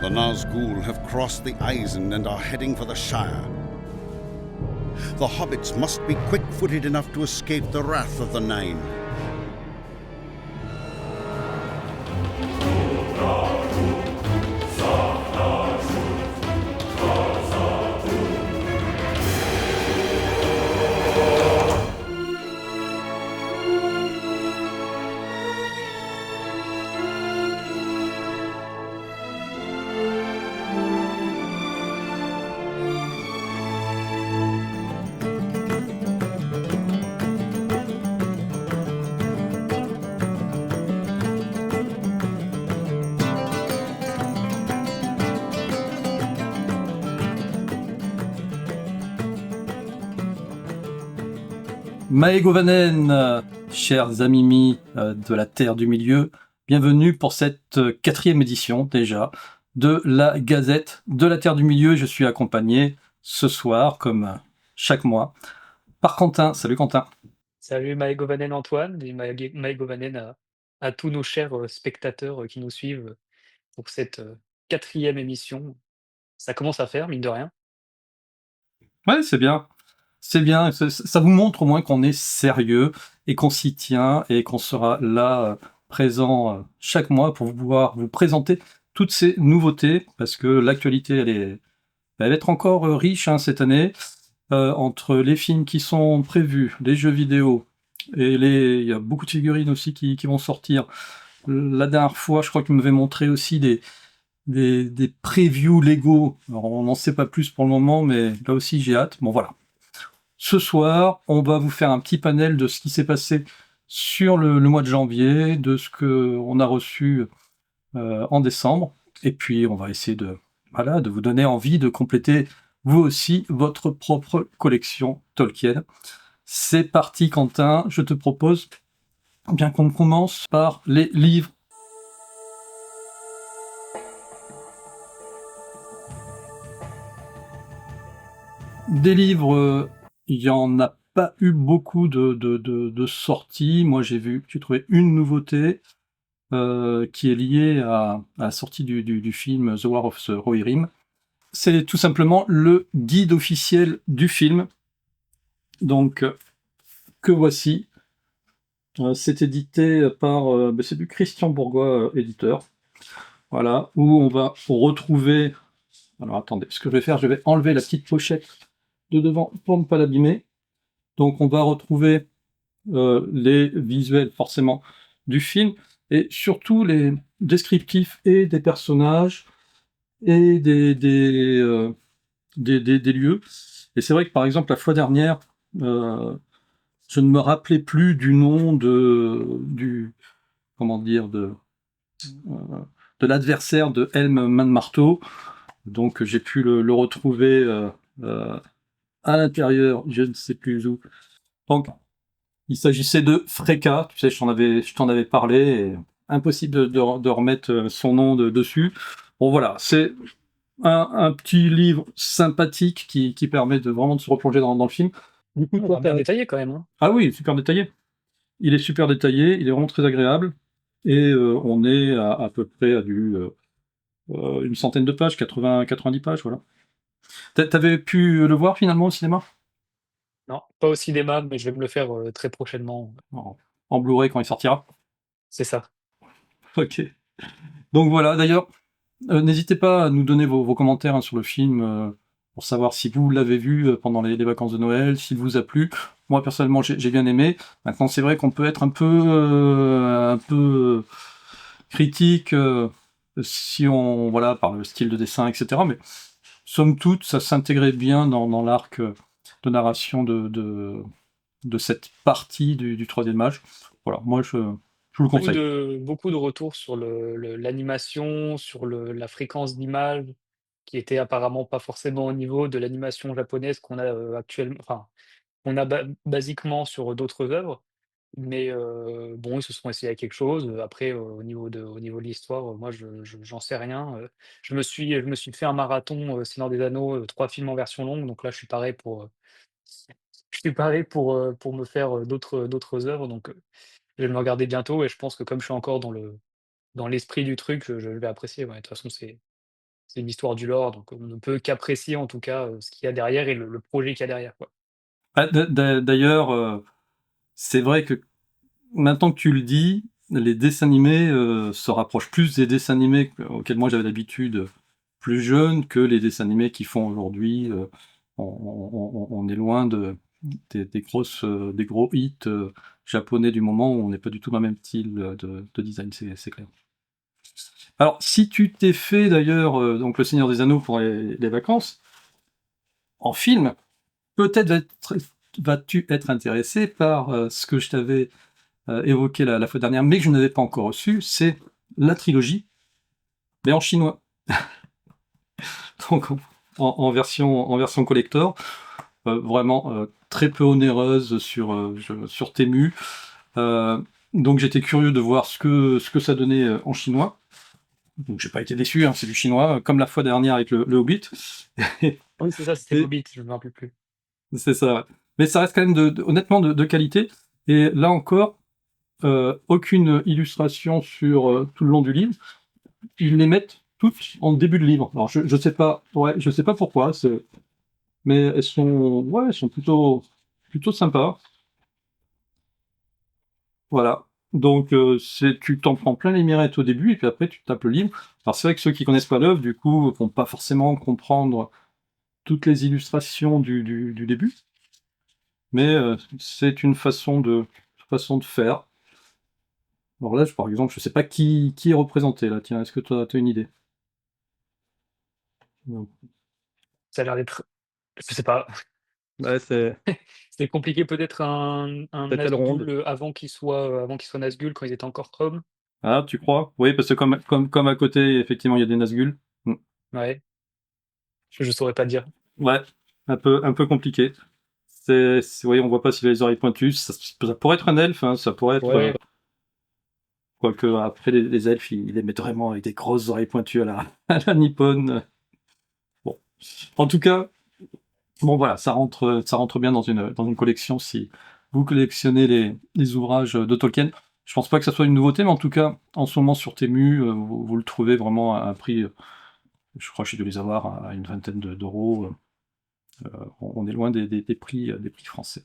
The Nazgul have crossed the Eisen and are heading for the Shire. The hobbits must be quick-footed enough to escape the wrath of the Nine. Maegovanen, chers amis de la Terre du Milieu, bienvenue pour cette 4e édition déjà de la Gazette de la Terre du Milieu. Je suis accompagné ce soir, comme chaque mois, par Quentin. Salut Quentin. Salut Maëgovanen Antoine et Maëgovanen à tous nos chers spectateurs qui nous suivent pour cette 4e émission. Ça commence à faire, mine de rien. Ouais, c'est bien. C'est bien, ça vous montre au moins qu'on est sérieux et qu'on s'y tient et qu'on sera là présent chaque mois pour pouvoir vous présenter toutes ces nouveautés parce que l'actualité elle va être encore riche cette année entre les films qui sont prévus, les jeux vidéo et il y a beaucoup de figurines aussi qui vont sortir. La dernière fois, je crois que tu m'avais montré aussi des previews Lego. Alors, on n'en sait pas plus pour le moment, mais là aussi j'ai hâte. Bon voilà. Ce soir, on va vous faire un petit panel de ce qui s'est passé sur le mois de janvier, de ce qu'on a reçu en décembre, et puis on va essayer de vous donner envie de compléter vous aussi votre propre collection Tolkien. C'est parti Quentin, je te propose bien qu'on commence par les livres. Des livres, il n'y en a pas eu beaucoup de sorties. Moi, j'ai trouvé une nouveauté qui est liée à la sortie du film The War of the Rohirrim. C'est tout simplement le guide officiel du film. Donc, que voici. C'est édité par c'est du Christian Bourgois, éditeur. Voilà, où on va retrouver... Alors attendez, ce que je vais faire, je vais enlever la petite pochette de devant pour ne pas l'abîmer. Donc on va retrouver les visuels forcément du film et surtout les descriptifs et des personnages et des lieux. Et c'est vrai que par exemple la fois dernière, je ne me rappelais plus du nom de l'adversaire de Helm Manmarteau. Donc j'ai pu le retrouver à l'intérieur, je ne sais plus où. Donc il s'agissait de Freka, tu sais, je t'en avais parlé, et impossible de remettre son nom dessus. Bon voilà, c'est un petit livre sympathique qui permet de vraiment de se replonger dans le film. Du coup, toi, Bien détaillé quand même. Hein. ah oui, super détaillé. Il est super détaillé, il est vraiment très agréable, et on est à peu près à une centaine de pages, 90 pages, voilà. T'avais pu le voir finalement au cinéma? Non, pas au cinéma, mais je vais me le faire très prochainement. En Blu-ray quand il sortira. C'est ça. Ok. Donc voilà, d'ailleurs, n'hésitez pas à nous donner vos commentaires sur le film pour savoir si vous l'avez vu pendant les vacances de Noël, s'il vous a plu. Moi personnellement, j'ai bien aimé. Maintenant, c'est vrai qu'on peut être un peu critique si on par le style de dessin, etc. Mais somme toute, ça s'intégrait bien dans l'arc de narration de cette partie du troisième âge. Voilà, moi je vous le conseille. Beaucoup de retours sur l'animation, sur la fréquence d'image, qui était apparemment pas forcément au niveau de l'animation japonaise qu'on a actuellement, enfin, qu'on a basiquement sur d'autres œuvres. Mais bon, ils se sont essayés à quelque chose. Après, au niveau de l'histoire, moi, j'en sais rien. Je me suis fait un marathon Seigneur des Anneaux, 3 films en version longue. Donc là, je suis pareil pour me faire d'autres œuvres. Donc je vais me regarder bientôt et je pense que comme je suis encore dans l'esprit du truc, je vais apprécier. Ouais, de toute façon, c'est une histoire du lore, donc on ne peut qu'apprécier en tout cas, ce qu'il y a derrière et le projet qu'il y a derrière, quoi. Ah, d'ailleurs, c'est vrai que maintenant que tu le dis, les dessins animés se rapprochent plus des dessins animés auxquels moi j'avais l'habitude plus jeune que les dessins animés qu'ils font aujourd'hui. On est loin des gros hits japonais du moment où on n'est pas du tout dans le même style de design, c'est clair. Alors, si tu t'es fait d'ailleurs donc Le Seigneur des Anneaux pour les vacances, en film, peut-être vas-tu être intéressé par ce que je t'avais évoqué la fois dernière, mais que je n'avais pas encore reçu, c'est la trilogie, mais en chinois. Donc en version collector, vraiment très peu onéreuse sur Temu. Donc j'étais curieux de voir ce que ça donnait en chinois. Donc j'ai pas été déçu, hein, c'est du chinois, comme la fois dernière avec le Hobbit. Oui, c'est ça, c'était Et Hobbit, je me rappelle plus. c'est ça, ouais. Mais ça reste quand même honnêtement de qualité. Et là encore, aucune illustration sur tout le long du livre. Ils les mettent toutes en début de livre. Alors je sais pas, ouais, je sais pas pourquoi, mais elles sont plutôt sympas. Voilà. Donc tu t'en prends plein les mirettes au début et puis après tu tapes le livre. Alors c'est vrai que ceux qui connaissent pas l'œuvre, du coup, vont pas forcément comprendre toutes les illustrations du début, mais c'est une façon de faire. Alors là, par exemple, je sais pas qui est représenté là. Tiens, est-ce que tu as une idée? Non. Ça a l'air d'être je sais pas, Ouais, c'est c'était compliqué peut-être un peut-être ronde. Nazgûl, avant qu'il soit Nazgûl, quand ils étaient encore hommes? Ah, tu crois? Oui, parce que comme à côté, effectivement, il y a des Nazgûl. Mm. Ouais, je saurais pas dire. Ouais, un peu compliqué. Oui, on voit pas s'il a les oreilles pointues. Ça pourrait être un elfe, hein, ça pourrait être. Ouais, Quoique, après, les elfes, ils les mettent vraiment avec des grosses oreilles pointues à la nippone. Bon. En tout cas, bon, voilà, ça rentre bien dans une collection si vous collectionnez les ouvrages de Tolkien. Je pense pas que ça soit une nouveauté, mais en tout cas, en ce moment sur Temu, vous le trouvez vraiment à un prix. Je crois que j'ai dû les avoir à une vingtaine d'euros. On est loin des prix français.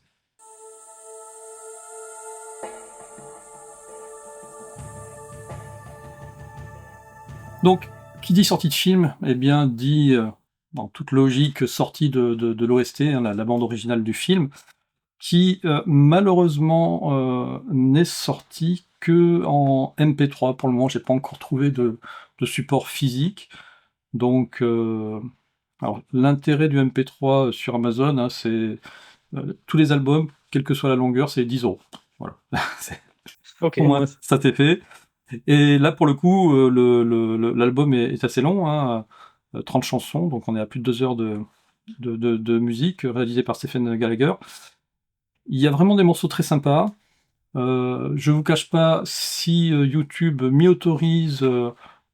Donc, qui dit sortie de film, eh bien, dit, en toute logique, sortie de l'OST, hein, la bande originale du film, qui, malheureusement, n'est sortie que en MP3 pour le moment. J'ai pas encore trouvé de support physique. Donc, alors, l'intérêt du MP3 sur Amazon, hein, c'est tous les albums, quelle que soit la longueur, c'est 10 €. Voilà. OK. Au moins, ça t'est fait. Et là, pour le coup, l'album est assez long, hein, 30 chansons, donc on est à plus de 2 heures de musique réalisée par Stephen Gallagher. Il y a vraiment des morceaux très sympas. Je vous cache pas, si YouTube m'y autorise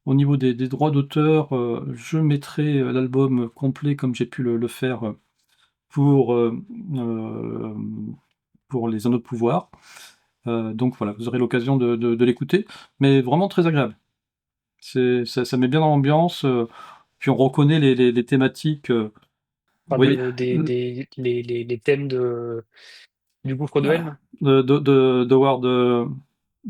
au niveau des droits d'auteur, je mettrai l'album complet comme j'ai pu le faire pour, euh, pour Les Anneaux de Pouvoir. Donc voilà, vous aurez l'occasion de l'écouter, mais vraiment très agréable. Ça met bien dans l'ambiance, puis on reconnaît les thématiques. Enfin Oui, les thèmes du gouffre de Helm? de Howard.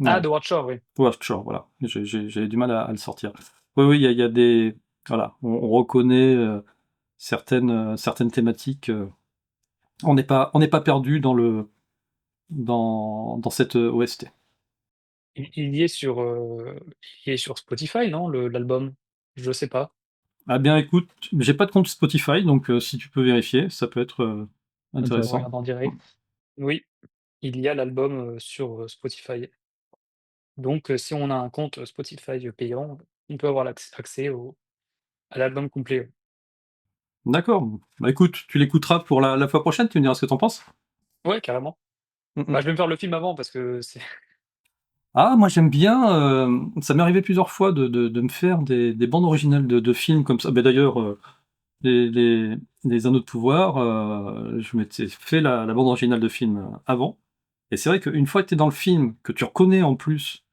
Ah, Non, de Watcher, oui. Howard Shore, voilà. J'avais du mal à le sortir. Oui, oui, il y a des. Voilà, on reconnaît certaines thématiques. On n'est pas perdu dans cette OST. Il y est il y est sur Spotify, non, l'album? Je sais pas. Ah bien, écoute, j'ai pas de compte Spotify, donc si tu peux vérifier, ça peut être Je intéressant. regarde en direct. Oui, il y a l'album, sur, Spotify. Donc, si on a un compte Spotify payant, on peut avoir accès à l'album complet. D'accord. Bah écoute, tu l'écouteras pour la fois prochaine, tu me diras ce que t'en penses. Ouais, carrément. Mm. Bah, je vais me faire le film avant parce que c'est Ah, moi j'aime bien, ça m'est arrivé plusieurs fois de me faire des bandes originales de films comme ça. Bah, d'ailleurs, les Anneaux de Pouvoir, je m'étais fait la bande originale de film avant. Et c'est vrai qu'une fois que tu es dans le film, que tu reconnais en plus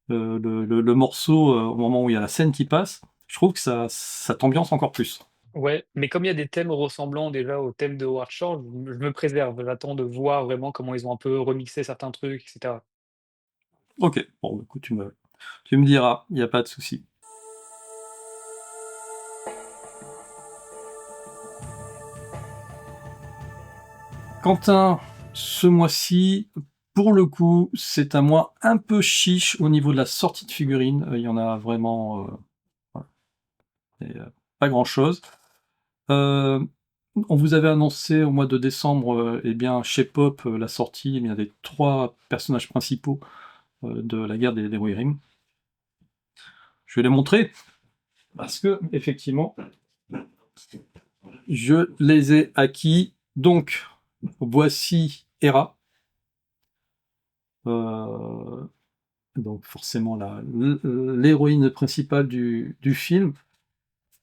le morceau au moment où il y a la scène qui passe, je trouve que ça t'ambiance encore plus. Ouais, mais comme il y a des thèmes ressemblants déjà au thème de Howard Shore, je me préserve. J'attends de voir vraiment comment ils ont un peu remixé certains trucs, et cetera. OK, bon, bah, écoute, tu me diras, il y a pas de souci. Quentin, ce mois-ci, pour le coup, c'est un mois un peu chiche au niveau de la sortie de figurines. Il y en a vraiment, voilà, et pas grand-chose. On vous avait annoncé au mois de décembre, eh bien, chez Pop, la sortie, eh bien, des 3 personnages principaux, de la guerre des Rohirrim. Je vais les montrer parce que effectivement, je les ai acquis. Donc, voici Hera. Euh, donc forcément l'héroïne principale du film.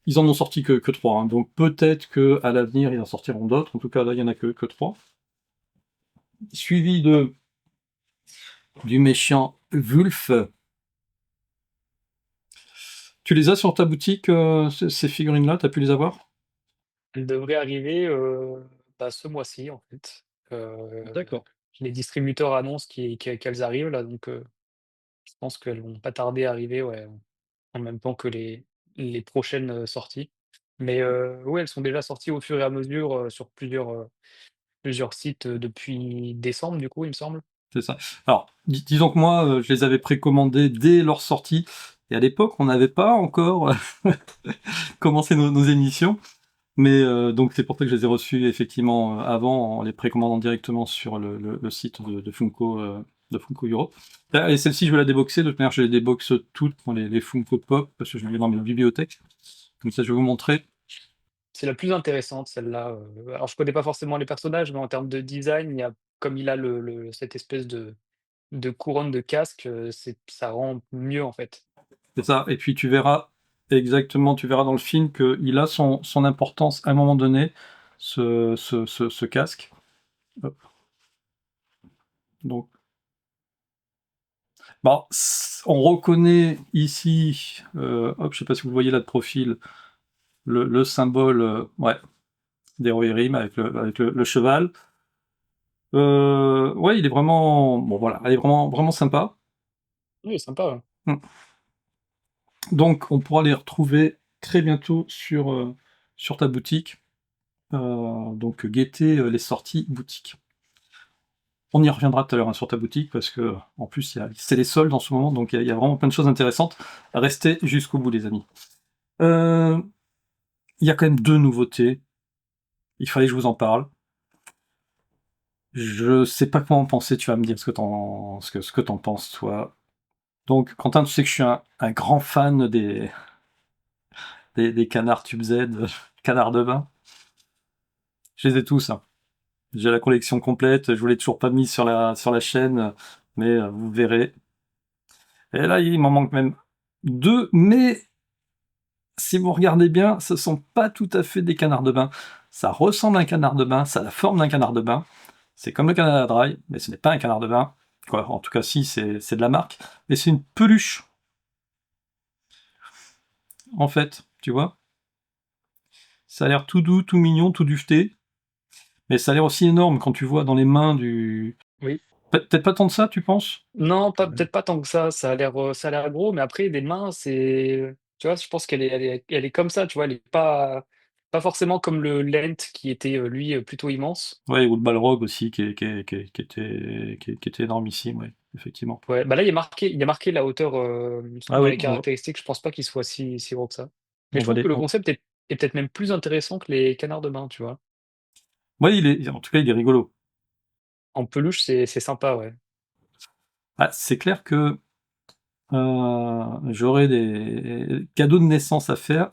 Ils en ont sorti que 3, hein, donc peut-être qu'à l'avenir ils en sortiront d'autres. En tout cas là il y en a que 3. Suivi du méchant Wulf. Tu les as sur ta boutique, ces figurines-là, t'as pu les avoir? Elles devraient arriver, bah, ce mois-ci, en fait. D'accord. Les distributeurs annoncent qu'elles arrivent là, donc je pense qu'elles vont pas tarder à arriver, ouais, en même temps que les prochaines, sorties. Mais ouais, elles sont déjà sorties au fur et à mesure, sur plusieurs sites, depuis décembre, du coup, il me semble. C'est ça. Alors, disons que moi, je les avais précommandés dès leur sortie, et à l'époque, on n'avait pas encore commencé nos émissions, mais donc c'est pour ça que je les ai reçus effectivement avant, en les précommandant directement sur le site de Funko Europe. Ah, et celle-ci, je vais la déboxer. De toute manière, je les déboxe toutes dans les Funko Pop, parce que je les ai dans mes bibliothèques. Comme ça, je vais vous montrer. C'est la plus intéressante, celle-là, alors je connais pas forcément les personnages, mais en termes de design, il y a comme il a cette espèce de couronne de casque, ça rend mieux, en fait. C'est ça. Et puis tu verras exactement, tu verras dans le film qu'il a son importance à un moment donné, ce casque. Hop. Donc, bon, on reconnaît ici, hop, je sais pas si vous voyez là de profil, le symbole, ouais, des Rohirrim avec le cheval. Ouais, il est vraiment, bon voilà, il est vraiment, vraiment sympa. Oui, sympa, ouais. Mm. Donc, on pourra les retrouver très bientôt sur ta boutique. Donc, guettez les sorties boutique. On y reviendra tout à l'heure, hein, sur ta boutique parce que en plus c'est les soldes en ce moment, donc il y a vraiment plein de choses intéressantes. Restez jusqu'au bout, les amis. Euh, Il y a quand même 2 nouveautés. Il fallait que je vous en parle. Je sais pas quoi en penser, tu vas me dire ce que t'en penses, toi. Donc, Quentin, tu sais que je suis un grand fan des canards Tube Z, canards de bain. Je les ai tous, hein. J'ai la collection complète, je vous l'ai toujours pas mis sur la chaîne, mais vous verrez. Et là, il m'en manque même 2, mais si vous regardez bien, ce sont pas tout à fait des canards de bain. Ça ressemble à un canard de bain, ça a la forme d'un canard de bain. C'est comme le Canada Dry, mais ce n'est pas un canard de bain. Quoi, en tout cas, si, c'est de la marque. Mais c'est une peluche, en fait, tu vois. Ça a l'air tout doux, tout mignon, tout duveté. Mais ça a l'air aussi énorme quand tu vois dans les mains du... Oui. Peut-être pas tant de ça, tu penses? Non, pas peut-être pas tant que ça a l'air gros, mais après des mains, tu vois, je pense qu'elle est comme ça, tu vois? Elle est pas forcément comme le Lent qui était, lui, plutôt immense. Ouais, ou le Balrog aussi, qui était énormissime, ouais, effectivement. Ouais, bah, là, il y a marqué la hauteur, Ah dans oui, les caractéristiques, je pense pas qu'il soit si gros que ça. Mais on je va trouve les... que le concept est peut-être même plus intéressant que les canards de bain, tu vois? Ouais, en tout cas, il est rigolo. En peluche, c'est sympa, ouais. Ah, c'est clair que j'aurais des cadeaux de naissance à faire.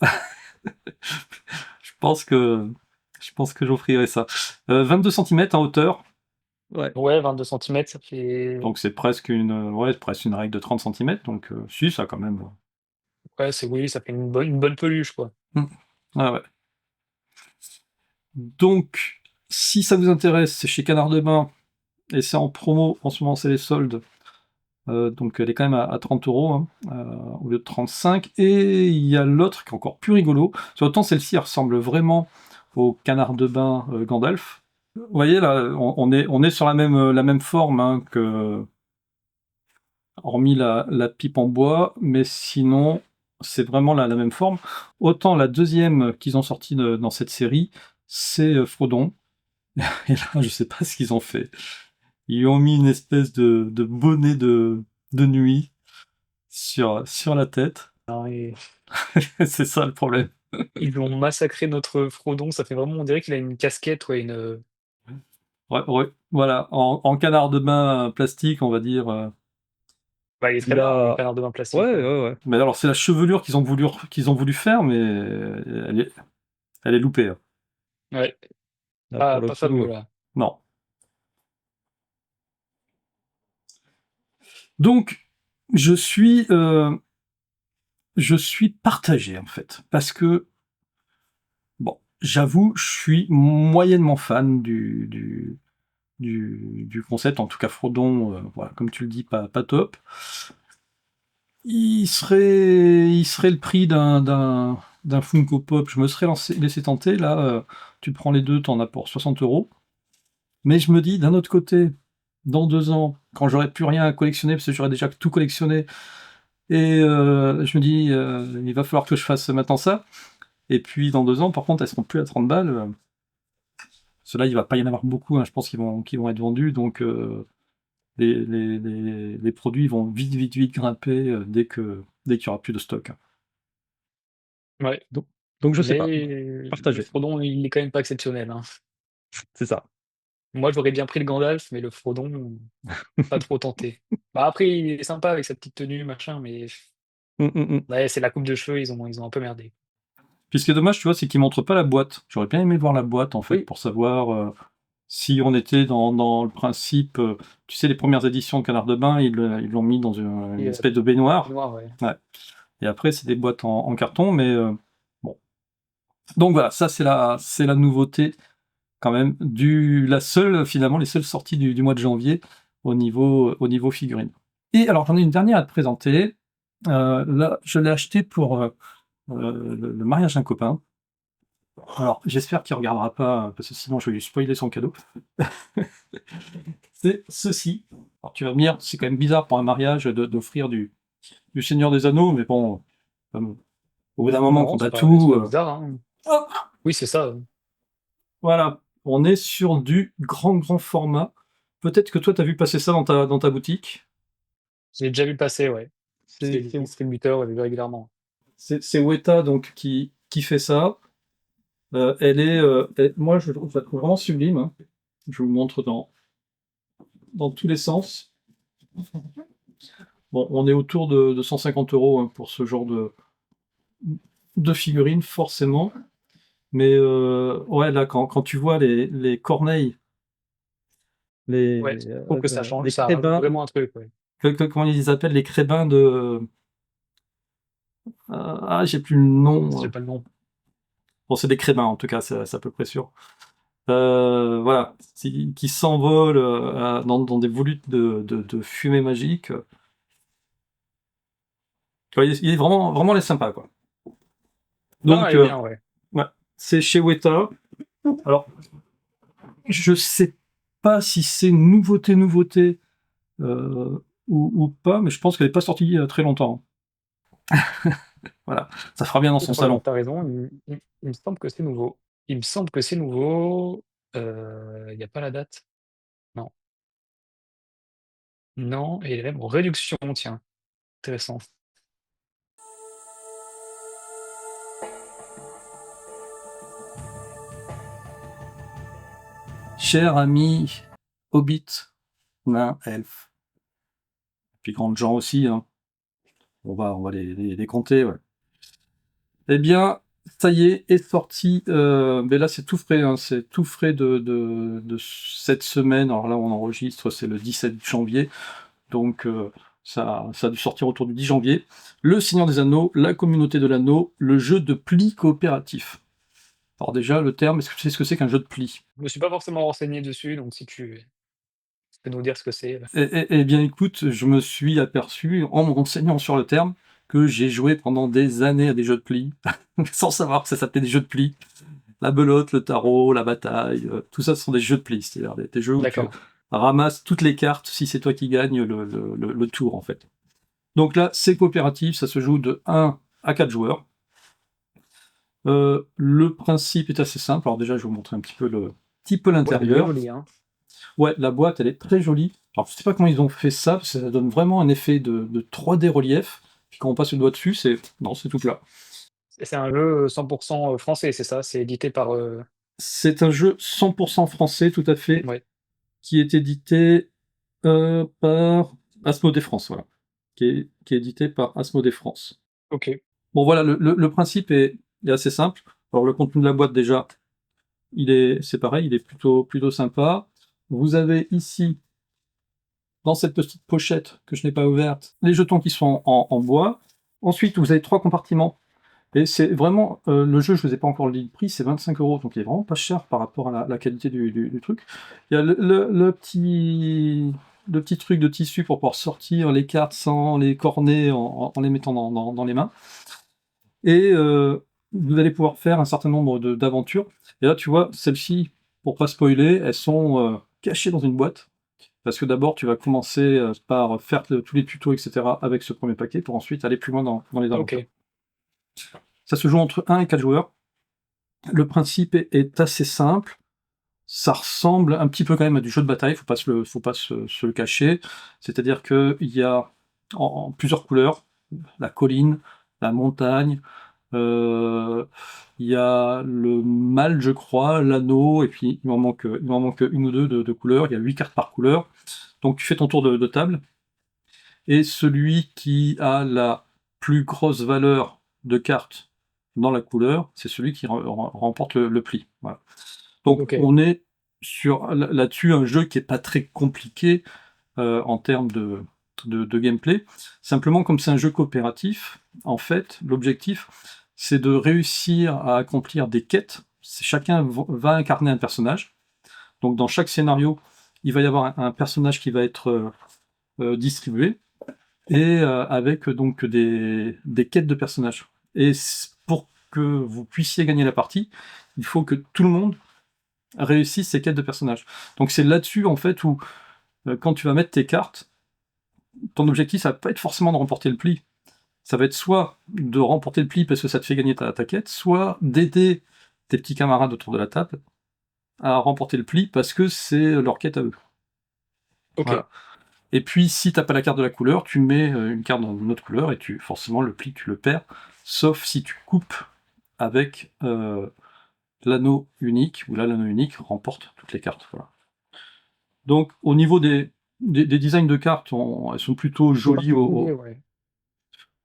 Je pense que j'offrirai ça. 22 centimètres en hauteur, ouais. Ouais, 22 centimètres, ça fait Donc c'est presque une règle de 30 centimètres. Donc si, ça quand même. ouais, oui, ça fait une bonne peluche, quoi. Hmm. Ah ouais. Donc, si ça vous intéresse, c'est chez Canard de Bain et c'est en promo. En ce moment, c'est les soldes. Donc elle est quand même à 30 euros hein, au lieu de 35. Et il y a l'autre qui est encore plus rigolo. Sur autant celle-ci elle ressemble vraiment au canard de bain Gandalf. Vous voyez là, on est sur la même forme hein, que, hormis la pipe en bois, mais sinon c'est vraiment la même forme. Autant la deuxième qu'ils ont sorti dans cette série, c'est Frodon. Et là, je sais pas ce qu'ils ont fait. Ils lui ont mis une espèce de bonnet de nuit sur la tête. Non, et C'est ça le problème. ils ont massacré notre Frodon, ça fait vraiment on dirait qu'il a une casquette, ouais, Ouais, ouais, voilà, en canard de bain plastique, on va dire. bah, il est très Il bien en a... canard de bain plastique, Ouais, ouais. ouais, ouais. Mais alors, c'est la chevelure qu'ils ont voulu faire, mais elle est loupée, hein. Ouais, Là, pour pas le pas fameux, coup, là. non. Donc, je suis, euh, je suis partagé, en fait, parce que, bon, j'avoue, je suis moyennement fan du concept, en tout cas Frodon, voilà, comme tu le dis, pas top. Il serait le prix d'un Funko Pop. Je me serais laissé tenter. Là, tu prends les deux, t'en as pour 60 euros. Mais je me dis, d'un autre côté, dans 2 ans, quand j'aurai plus rien à collectionner, parce que j'aurai déjà tout collectionné, et je me dis, il va falloir que je fasse maintenant ça. Et puis dans 2 ans, par contre, elles seront plus à 30 balles. Cela, il va pas y en avoir beaucoup, hein, je pense qu'ils vont être vendus. Donc, les produits vont vite, vite, vite grimper dès qu'il y aura plus de stock. Ouais, Donc, donc je sais pas. mais le Partagé. Frodon, il est quand même pas exceptionnel, hein. C'est ça. Moi, j'aurais bien pris le Gandalf, mais le Frodon, pas trop tenté. Bah, après, il est sympa avec sa petite tenue, machin, mais Mm. ouais, c'est la coupe de cheveux, ils ont un peu merdé. Puis ce qui est dommage, tu vois, c'est qu'ils montrent pas la boîte. J'aurais bien aimé voir la boîte, en fait, Oui, pour savoir si on était dans le principe. Tu sais, les premières éditions de Canard de Bain, ils l'ont mis dans une et espèce de baignoire. noir, ouais. Ouais. Et après, c'est des boîtes en carton, mais bon. Donc voilà, ça, c'est la nouveauté, quand même, la seule, finalement, les seules sorties du mois de janvier au niveau figurine. Et alors, j'en ai une dernière à te présenter. Là, je l'ai acheté pour le mariage d'un copain. Alors, j'espère qu'il regardera pas, parce que sinon je vais lui spoiler son cadeau. C'est ceci. Alors tu vas me dire, c'est quand même bizarre pour un mariage d'offrir du Seigneur des Anneaux, mais bon, comme- au bout d'un moment Non, qu'on a c'est tout, pas bizarre, hein. hop, Oui, c'est ça. voilà, on est sur du grand, grand format. Peut-être que toi, tu as vu passer ça dans ta boutique. J'ai déjà vu passer, ouais. Parce C'est que les c'est- distributeurs, ouais, régulièrement. c'est Weta donc, qui fait ça. Moi, je la trouve vraiment sublime, hein. Je vous montre dans tous les sens. Bon, on est autour de 150 euros hein, pour ce genre de figurines, forcément. Mais ouais, là, quand tu vois les corneilles, Ouais, je trouve que ça change, les ça rajoute crébins, vraiment un truc, ouais. comment ils les appellent, les crébins de... j'ai plus le nom. J'ai pas le nom. Bon, c'est des crébins, en tout cas, c'est à peu près sûr. Voilà, qui s'envolent dans des volutes de fumée magique. Ouais, il est vraiment, vraiment les sympas, quoi. Non, Donc, elle est bien, ouais. ouais, c'est chez Weta. Alors, je sais pas si c'est une nouveauté ou pas, mais je pense qu'elle n'est pas sortie il y a très longtemps. Voilà, ça fera bien dans Je son crois que salon. tu raison, il me semble que c'est nouveau. Il me semble que c'est nouveau, il y a pas la date? Non. Non, et il est même en réduction, tiens, intéressant. Cher ami Hobbit, nain, elfe, puis grandes gens aussi, hein. On va les compter, ouais. Eh bien, ça y est sorti. Mais là, c'est tout frais, hein, c'est tout frais de cette semaine. Alors là, on enregistre, c'est le 17 janvier. Donc, ça a dû sortir autour du 10 janvier. Le Seigneur des Anneaux, la communauté de l'anneau, le jeu de pli coopératif. Alors déjà, le terme, est-ce que tu sais ce que c'est qu'un jeu de pli? Je me suis pas forcément renseigné dessus, donc si tu Tu peux nous dire ce que c'est? Eh bien, écoute, je me suis aperçu, en me renseignant sur le terme, que j'ai joué pendant des années à des jeux de pli, sans savoir que ça s'appelait des jeux de pli. La belote, le tarot, la bataille, tout ça, ce sont des jeux de pli, c'est-à-dire des jeux où tu D'accord. ramasses toutes les cartes si c'est toi qui gagne le tour, en fait. Donc là, c'est coopératif, ça se joue de 1 à 4 joueurs. Le principe est assez simple. Alors déjà, je vais vous montrer un petit peu Ouais, elle est bien l'intérieur. jolie, hein. Ouais, la boîte, elle est très jolie. Alors, je sais pas comment ils ont fait ça, parce que ça donne vraiment un effet de 3D relief. Puis quand on passe le doigt dessus, non, c'est tout plat. C'est un jeu 100% français, c'est ça? C'est édité par. C'est un jeu 100% français, tout à fait, Ouais. qui est édité par Asmodée France, voilà. Qui est édité par Asmodée France. Ok. Bon, voilà, le principe est assez simple. Alors, le contenu de la boîte, déjà, c'est pareil, il est plutôt sympa. Vous avez ici, dans cette petite pochette que je n'ai pas ouverte, les jetons qui sont en bois. Ensuite, vous avez 3 compartiments. Et c'est vraiment, le jeu, je ne vous ai pas encore dit le prix, c'est 25 €, donc il est vraiment pas cher par rapport à la qualité du truc. Il y a le petit truc de tissu pour pouvoir sortir les cartes sans les corner en les mettant dans les mains. Et vous allez pouvoir faire un certain nombre d'aventures. Et là, tu vois, celles-ci, pour pas spoiler, elles sont cachées dans une boîte. Parce que d'abord, tu vas commencer par faire tous les tutos, etc. avec ce premier paquet pour ensuite aller plus loin dans les aventures. Ok. Ça se joue entre 1 et 4 joueurs. Le principe est assez simple. Ça ressemble un petit peu quand même à du jeu de bataille, faut pas se le cacher. C'est-à-dire qu'il y a en plusieurs couleurs, la colline, la montagne, il y a le mâle, je crois, l'anneau, et puis il m'en manque une ou deux de couleurs. Il y a 8 cartes par couleur. Donc tu fais ton tour de table, et celui qui a la plus grosse valeur de cartes dans la couleur, c'est celui qui remporte le pli. Voilà. Donc Ok. on est sur là-dessus un jeu qui est pas très compliqué en termes de gameplay. Simplement, comme c'est un jeu coopératif, en fait, l'objectif, c'est de réussir à accomplir des quêtes. Chacun va incarner un personnage. Donc dans chaque scénario, il va y avoir un personnage qui va être distribué, et avec donc des quêtes de personnages. Et pour que vous puissiez gagner la partie, il faut que tout le monde réussisse ces quêtes de personnages. Donc c'est là-dessus, en fait, où quand tu vas mettre tes cartes, ton objectif, ça va pas être forcément de remporter le pli. Ça va être soit de remporter le pli parce que ça te fait gagner ta quête, soit d'aider tes petits camarades autour de la table à remporter le pli parce que c'est leur quête à eux. Ok. Voilà. Et puis, si t'as pas la carte de la couleur, tu mets une carte dans une autre couleur et forcément, le pli, tu le perds, sauf si tu coupes avec l'anneau unique, où là, l'anneau unique remporte toutes les cartes. Voilà. Donc, au niveau des designs de cartes, elles sont plutôt jolies. Particulier, ouais.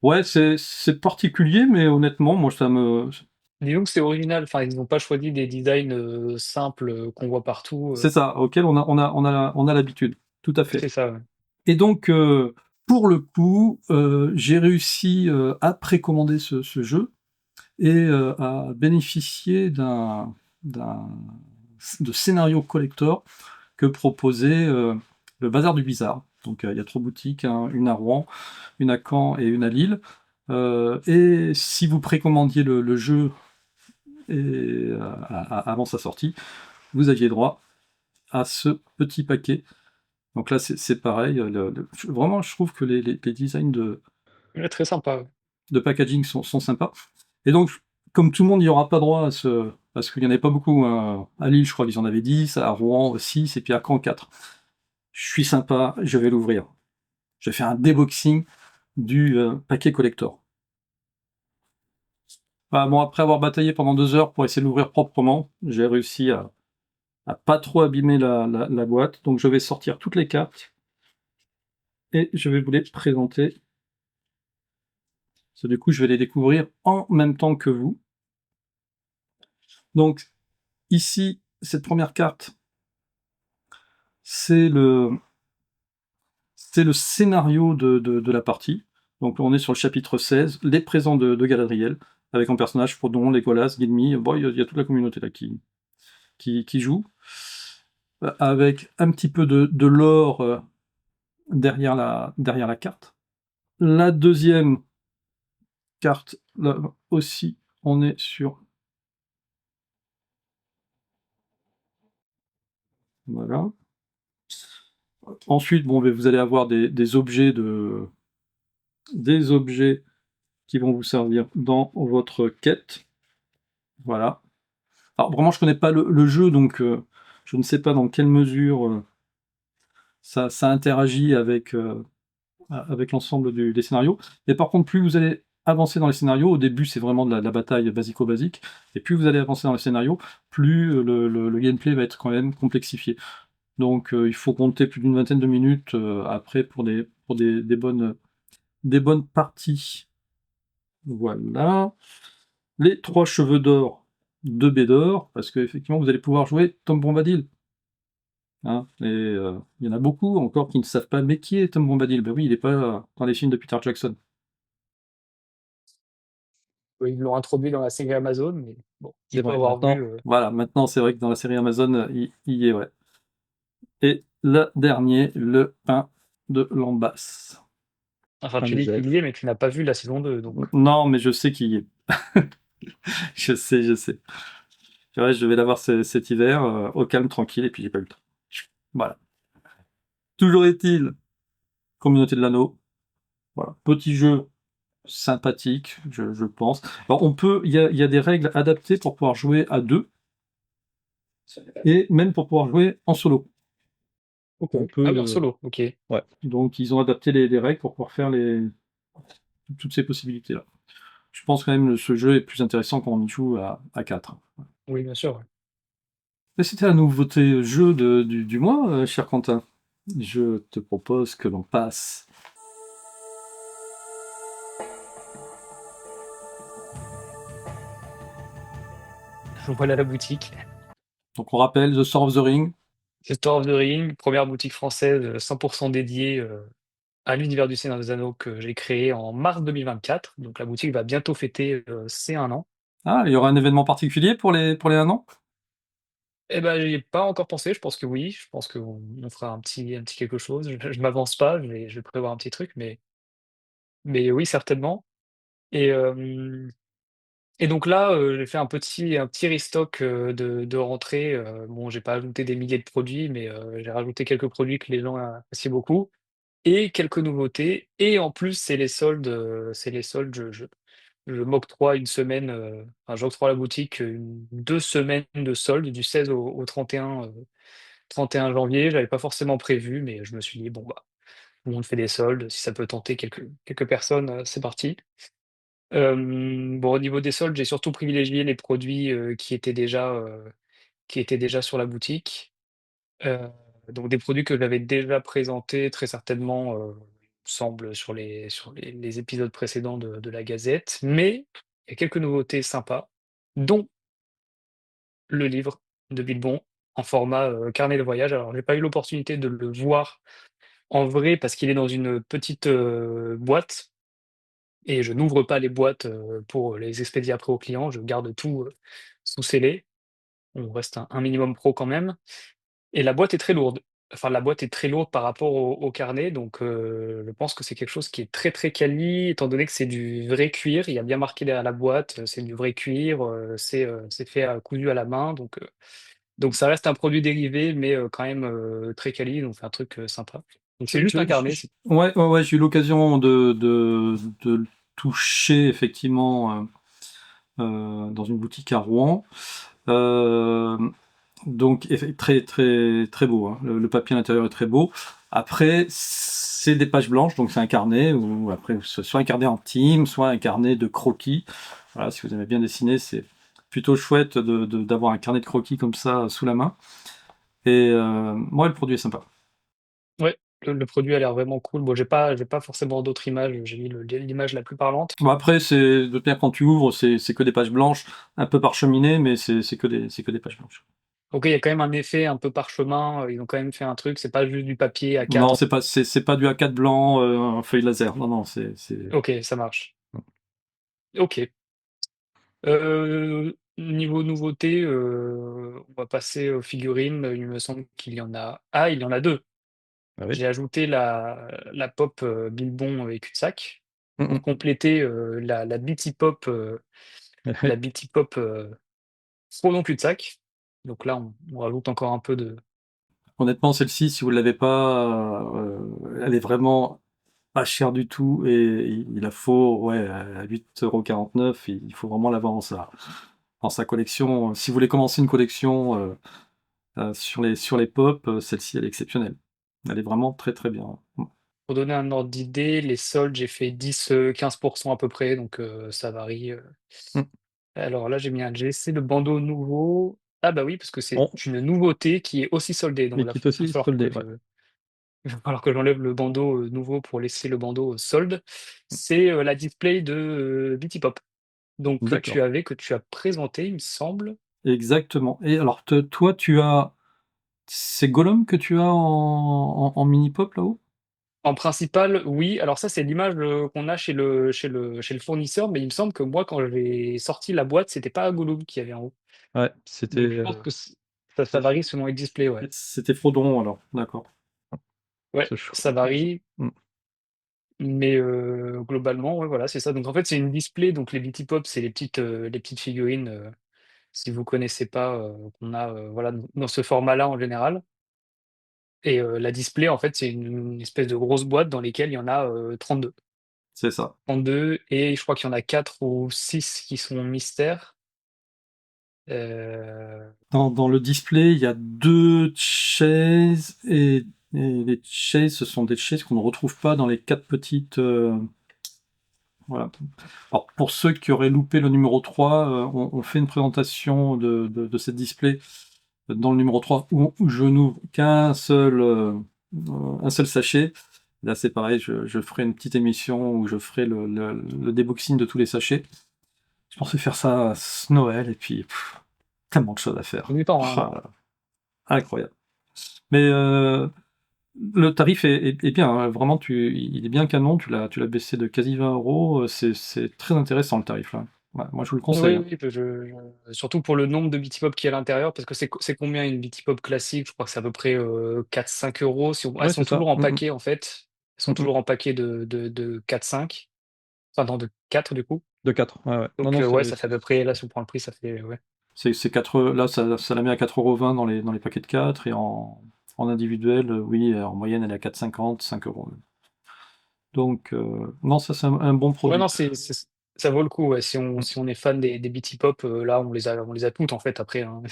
Ouais, c'est particulier, mais honnêtement, moi, ça me. Disons que c'est original. Enfin, ils n'ont pas choisi des designs simples qu'on voit partout. C'est ça, auquel on a l'habitude. Tout à fait. C'est ça, ouais. Et donc, pour le coup, j'ai réussi à précommander ce jeu et à bénéficier de scénario collector que proposait le Bazar du Bizarre. Donc il y a 3 boutiques, hein, une à Rouen, une à Caen et une à Lille. Et si vous précommandiez le jeu avant sa sortie, vous aviez droit à ce petit paquet. Donc là, c'est pareil. Vraiment, je trouve que les designs Ouais, très sympa, ouais. de packaging sont sympas. Et donc, comme tout le monde n'y aura pas droit parce qu'il n'y en avait pas beaucoup, hein. À Lille, je crois qu'ils en avaient 10, à Rouen 6, et puis à Caen 4. Je suis sympa, je vais l'ouvrir. Je vais faire un déboxing du paquet collector. Bah, bon, après avoir bataillé pendant 2 heures pour essayer de l'ouvrir proprement, j'ai réussi à pas trop abîmer la boîte. Donc je vais sortir toutes les cartes et je vais vous les présenter. Parce que du coup, je vais les découvrir en même temps que vous. Donc ici, cette première carte, c'est le scénario de la partie. Donc on est sur le chapitre 16, les présents de Galadriel, avec un personnage Frodon, Legolas, Gimli. Bon, il y a toute la communauté là qui joue. avec un petit peu de lore derrière la carte. La deuxième carte, là aussi, on est sur... Voilà. Ensuite, bon, vous allez avoir des objets qui vont vous servir dans votre quête. Voilà. Alors vraiment, je connais pas le jeu, donc je ne sais pas dans quelle mesure ça interagit avec l'ensemble des scénarios. Mais par contre, plus vous allez avancer dans les scénarios, au début c'est vraiment de la bataille basico-basique, et plus vous allez avancer dans les scénarios, plus le gameplay va être quand même complexifié. Donc il faut compter plus d'une vingtaine de minutes après pour des bonnes parties. Voilà. Les 3 cheveux d'or de Bédor, parce qu'effectivement vous allez pouvoir jouer Tom Bombadil. Hein, et il y en a beaucoup encore qui ne savent pas, mais qui est Tom Bombadil? Ben oui, il n'est pas dans les films de Peter Jackson. Oui, ils l'ont introduit dans la série Amazon, mais bon, je l'ai pas Ouais, avoir vu, maintenant c'est vrai que dans la série Amazon, il y est, ouais. Et le dernier, le pain de Lambas. enfin, Pain tu de dis qu'il y Zèle. est, mais tu n'as pas vu la saison 2, donc Non, mais je sais qu'il y est. Je sais, je sais. C'est vrai, je vais l'avoir cet hiver, au calme, tranquille, et puis j'ai pas eu le temps. Voilà. Toujours est-il, Communauté de l'Anneau. Voilà. Petit jeu sympathique, je pense. Alors il y a des règles adaptées pour pouvoir jouer à deux, et même pour pouvoir jouer en solo. OK. On Ah oui, en peut, solo, OK. ouais. Donc ils ont adapté les règles pour pouvoir faire toutes ces possibilités-là. Je pense quand même que ce jeu est plus intéressant quand on y joue à 4. Oui, bien sûr, ouais. Et c'était la nouveauté jeu du mois, cher Quentin. Je te propose que l'on passe. Voilà la boutique. Donc on rappelle The Sword of the Ring. The Store of the Ring, première boutique française, 100 dédiée, à l'univers du Seigneur des Anneaux que j'ai créé en mars 2024. Donc la boutique va bientôt fêter, ses 1 an. Ah, il y aura un événement particulier pour les 1 an? Eh ben, j'y ai pas encore pensé, je pense que oui, je pense qu'on fera un petit quelque chose. Je m'avance pas, je vais prévoir un petit truc, mais oui, certainement. Et et donc là, j'ai fait un petit restock, de rentrées, bon, j'ai pas ajouté des milliers de produits, mais j'ai rajouté quelques produits que les gens apprécient beaucoup et quelques nouveautés et en plus, c'est les soldes, je m'octroie une semaine, enfin, j'octroie à la boutique, 2 semaines de soldes du 16 au 31 janvier. J'avais pas forcément prévu, mais je me suis dit: «Bon, bah, tout le monde fait des soldes, si ça peut tenter quelques personnes, c'est parti». Bon, au niveau des soldes, j'ai surtout privilégié les produits, qui étaient déjà sur la boutique. Heu, donc des produits que j'avais déjà présentés très certainement, il me semble sur les épisodes précédents de la Gazette. Mais il y a quelques nouveautés sympas, dont le livre de Bilbon en format, carnet de voyage. Alors j'ai pas eu l'opportunité de le voir en vrai parce qu'il est dans une petite, boîte et je n'ouvre pas les boîtes, pour les expédier après aux clients. Je garde tout, sous scellé. On reste un minimum pro quand même et la boîte est très lourde. Enfin, la boîte est très lourde par rapport au carnet, donc je pense que c'est quelque chose qui est très, très quali, étant donné que c'est du vrai cuir. Il y a bien marqué derrière la boîte, c'est du vrai cuir, c'est fait cousu à la main, donc ça reste un produit dérivé, mais quand même, très quali, donc c'est un truc, sympa. Donc c'est juste un carnet, c'est Ouais, ouais, ouais, j'ai eu l'occasion de le toucher effectivement dans une boutique à Rouen. Euh, donc très très très beau, hein. Le papier à l'intérieur est très beau. Après, c'est des pages blanches, donc c'est un carnet, ou après soit un carnet intime, soit un carnet de croquis. Voilà, si vous aimez bien dessiner, c'est plutôt chouette d'avoir un carnet de croquis comme ça sous la main. Et moi, le produit est sympa. ouais, le produit a l'air vraiment cool. Bon, j'ai pas forcément d'autres images, j'ai mis l'image la plus parlante. Bon, après, de toute manière, quand tu ouvres, c'est que des pages blanches, un peu parcheminées, mais c'est que des pages blanches. OK, il y a quand même un effet un peu parchemin, ils ont quand même fait un truc, c'est pas juste du papier Non, A4. c'est pas du A4 blanc, en feuille laser. Non, non, c'est. OK, ça marche. OK. Heu, Niveau nouveauté, on va passer aux figurines. Il me semble qu'il y en a il y en a 2. Ah oui? J'ai ajouté la pop, Bilbon et Cul-de-Sac Mmh pour mh. compléter, la Bitty Pop, la Bitty Pop, Frelon Cul-de-Sac. Donc là, on rajoute encore un peu de Honnêtement, celle-ci, si vous ne l'avez pas, elle est vraiment pas chère du tout et il la faut, ouais, à 8,49 €. Il faut vraiment l'avoir dans sa collection. Si vous voulez commencer une collection, sur les pop, celle-ci, elle est exceptionnelle. Elle est vraiment très, très bien. pour donner un ordre d'idée, les soldes, j'ai fait 10, 15 à peu près, donc ça varie. Mmh. Alors là, j'ai laissé le bandeau nouveau. Ah bah oui, parce que c'est On une nouveauté qui est aussi soldée, donc Mais là, qui est va aussi falloir que soldé, ouais. il va falloir que j'enlève le bandeau, nouveau pour laisser le bandeau, solde. C'est, la display de, Bitty Pop, donc D'accord. que tu as présenté, il me semble. Exactement et alors toi, c'est Gollum que tu as en mini pop là-haut? En principal, oui. Alors ça, c'est l'image, qu'on a chez le fournisseur, mais il me semble que moi, quand j'ai sorti la boîte, c'était pas Gollum qu'il y avait en haut. Ouais, c'était, Donc je pense que ça c'est varie selon les displays, ouais. C'était Frodon alors, d'accord. Ouais, ce je ça varie, mmh. mais globalement, ouais, voilà, c'est ça. Donc en fait, c'est une display, donc les Bitty Pop, c'est les petites figurines, si vous connaissez pas, qu'on a, voilà, dans ce format-là en général et la display, en fait, c'est une espèce de grosse boîte dans lesquelles il y en a, 32. C'est ça. 32 et je crois qu'il y en a 4 ou 6 qui sont mystères. Dans le display, il y a 2 chaises et les chaises, ce sont des chaises qu'on ne retrouve pas dans les 4 petites, voilà. Alors pour ceux qui auraient loupé le numéro 3, on fait une présentation de cette display dans le numéro 3 où je n'ouvre un seul sachet. Là, c'est pareil, je ferai une petite émission où je ferai le déboxing de tous les sachets. Je pensais faire ça à ce Noël et puis tellement de choses à faire. Du temps, hein. Ah là là, incroyable. Mais le tarif est bien, hein, vraiment il est bien canon, tu l'as baissé de quasi 20 €, c'est très intéressant le tarif là. Ouais, moi je vous le conseille, Oui, hein. oui, surtout pour le nombre de Bitty Pop qu'il y a à l'intérieur, parce que c'est combien une Bitty Pop classique? Je crois que c'est à peu près, 4-5 € si on elles Ouais, sont c'est ça. toujours en Mmh mh. paquet, en fait. Elles sont Mmh mh. toujours en paquet de 4-5, enfin non, de 4 du coup. De 4, ouais, ouais. Non, Donc non, ouais, c'est ça fait à peu près là, si on prend le prix, ça fait ouais. C'est 4 là ça la met à 4,20 € dans les paquets de 4 et en individuel, oui, en moyenne elle est à 4,50 5 €. Donc non, ça c'est un bon Ouais, produit. non, ça vaut le coup, ouais. mmh. Si on est fan des Bitty Pop, là, on les a toutes, en fait, après, hein.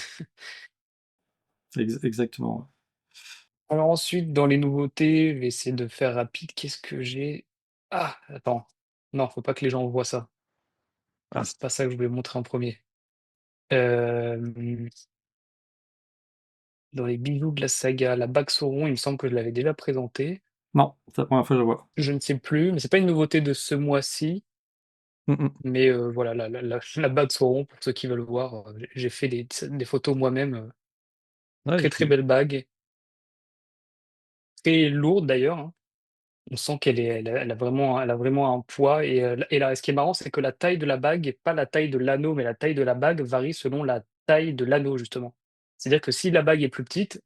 Exactement. Alors ensuite, dans les nouveautés, je vais essayer de faire rapide. Qu'est-ce que j'ai? Ah! Attends. Non, faut pas que les gens voient ça. Ah, C'est pas ça que je voulais montrer en premier. Er Dans les bijoux de la saga, la bague Sauron, il me semble que je l'avais déjà présentée. Non, c'est la première fois que je la vois. Je ne sais plus, mais c'est pas une nouveauté de ce mois-ci, mmh mh. mais voilà, la bague Sauron, pour ceux qui veulent voir, j'ai fait des photos moi-même, Ouais, très, très belle bague, très lourde d'ailleurs, hein. On sent elle a vraiment un poids et là, ce qui est marrant, c'est que la taille de la bague est pas la taille de l'anneau, mais la taille de la bague varie selon la taille de l'anneau, justement. C'est-à-dire que si la bague est plus petite,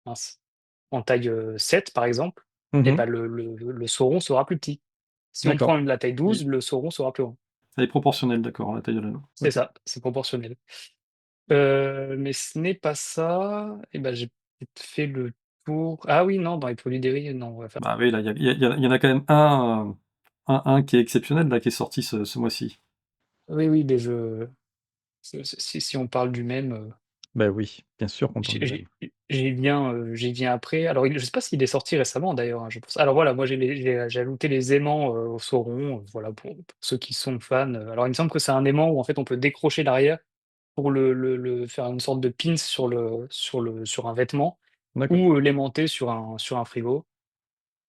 mince, en taille, 7 par exemple, Mmh et mh. ben le sauron sera plus petit. Si on D'accord. prend la taille Il 12, le sauron sera plus grand. Elle est proportionnelle, d'accord, à la taille de l'anneau. C'est OK. ça, c'est proportionnel. Mais ce n'est pas ça et ben, j'ai peut-être fait le tour. Ah oui, non, dans les produits dérivés, non, on va faire Bah oui, là, il y en a quand même un qui est exceptionnel là, qui est sorti ce mois-ci. oui, oui, mais si on parle du même, Bah oui, bien sûr qu'on parle j'ai du même. j'y viens après. Alors je sais pas s'il est sorti récemment d'ailleurs, hein, je pense. Alors voilà, moi j'ai ajouté les aimants, au sauron, voilà pour ceux qui sont fans, alors il me semble que c'est un aimant où en fait on peut décrocher l'arrière pour le faire une sorte de pins sur un vêtement D'accord. ou, l'aimanter sur un frigo.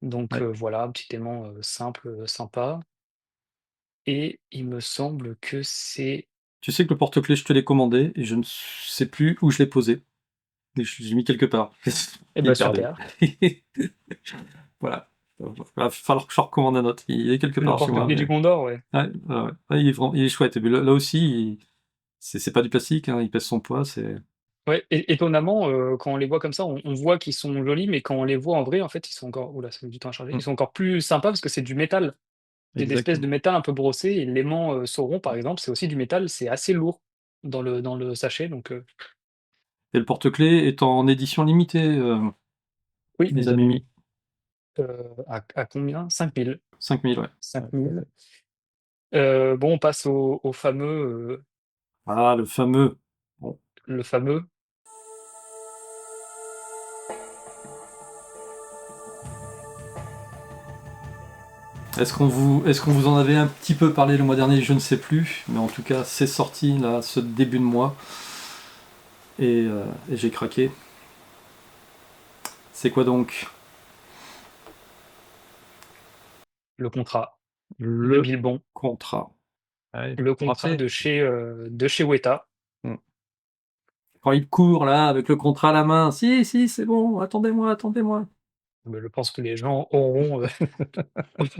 Donc Ouais. voilà, un petit aimant, simple, sympa et il me semble que c'est Tu sais que le porte-clés, je te l'ai commandé et je ne sais plus où je l'ai posé. Et je l'ai mis quelque part. eh Il ben est perdu. super, Voilà. Va falloir que je recommande un autre. Il est quelque le part chez moi, porte-clés mais du Condor, ouais. ouais, ouais, ouais. Ouais, il est chouette et puis là aussi, C'est pas du plastique, hein, il pèse son poids, c'est Ouais, étonnamment, quand on les voit comme ça, on voit qu'ils sont jolis, mais quand on les voit en vrai, en fait, ils sont encore ouh ça met du temps à charger. Mmh. Ils sont encore plus sympas parce que c'est du métal. C'est des espèces de Exactement. métal un peu brossé et l'aimant, Sauron, par exemple, c'est aussi du métal, c'est assez lourd dans le sachet donc et le porte-clés est en édition limitée, oui, les amis. à combien? 5 000. 5000, ouais. 5 000. Bon, on passe au fameux, Ah, le fameux. Bon. le fameux Est-ce qu'on vous en avait un petit peu parlé le mois dernier? Je ne sais plus, mais en tout cas, c'est sorti là, ce début de mois, et j'ai craqué. C'est quoi donc? le contrat de Le Bilbon, contrat. Ouais, le contrat français. de chez Weta. Mmh. Quand il court là, avec le contrat à la main, si, si, c'est bon, attendez-moi, attendez-moi. Mais je pense que les gens auront,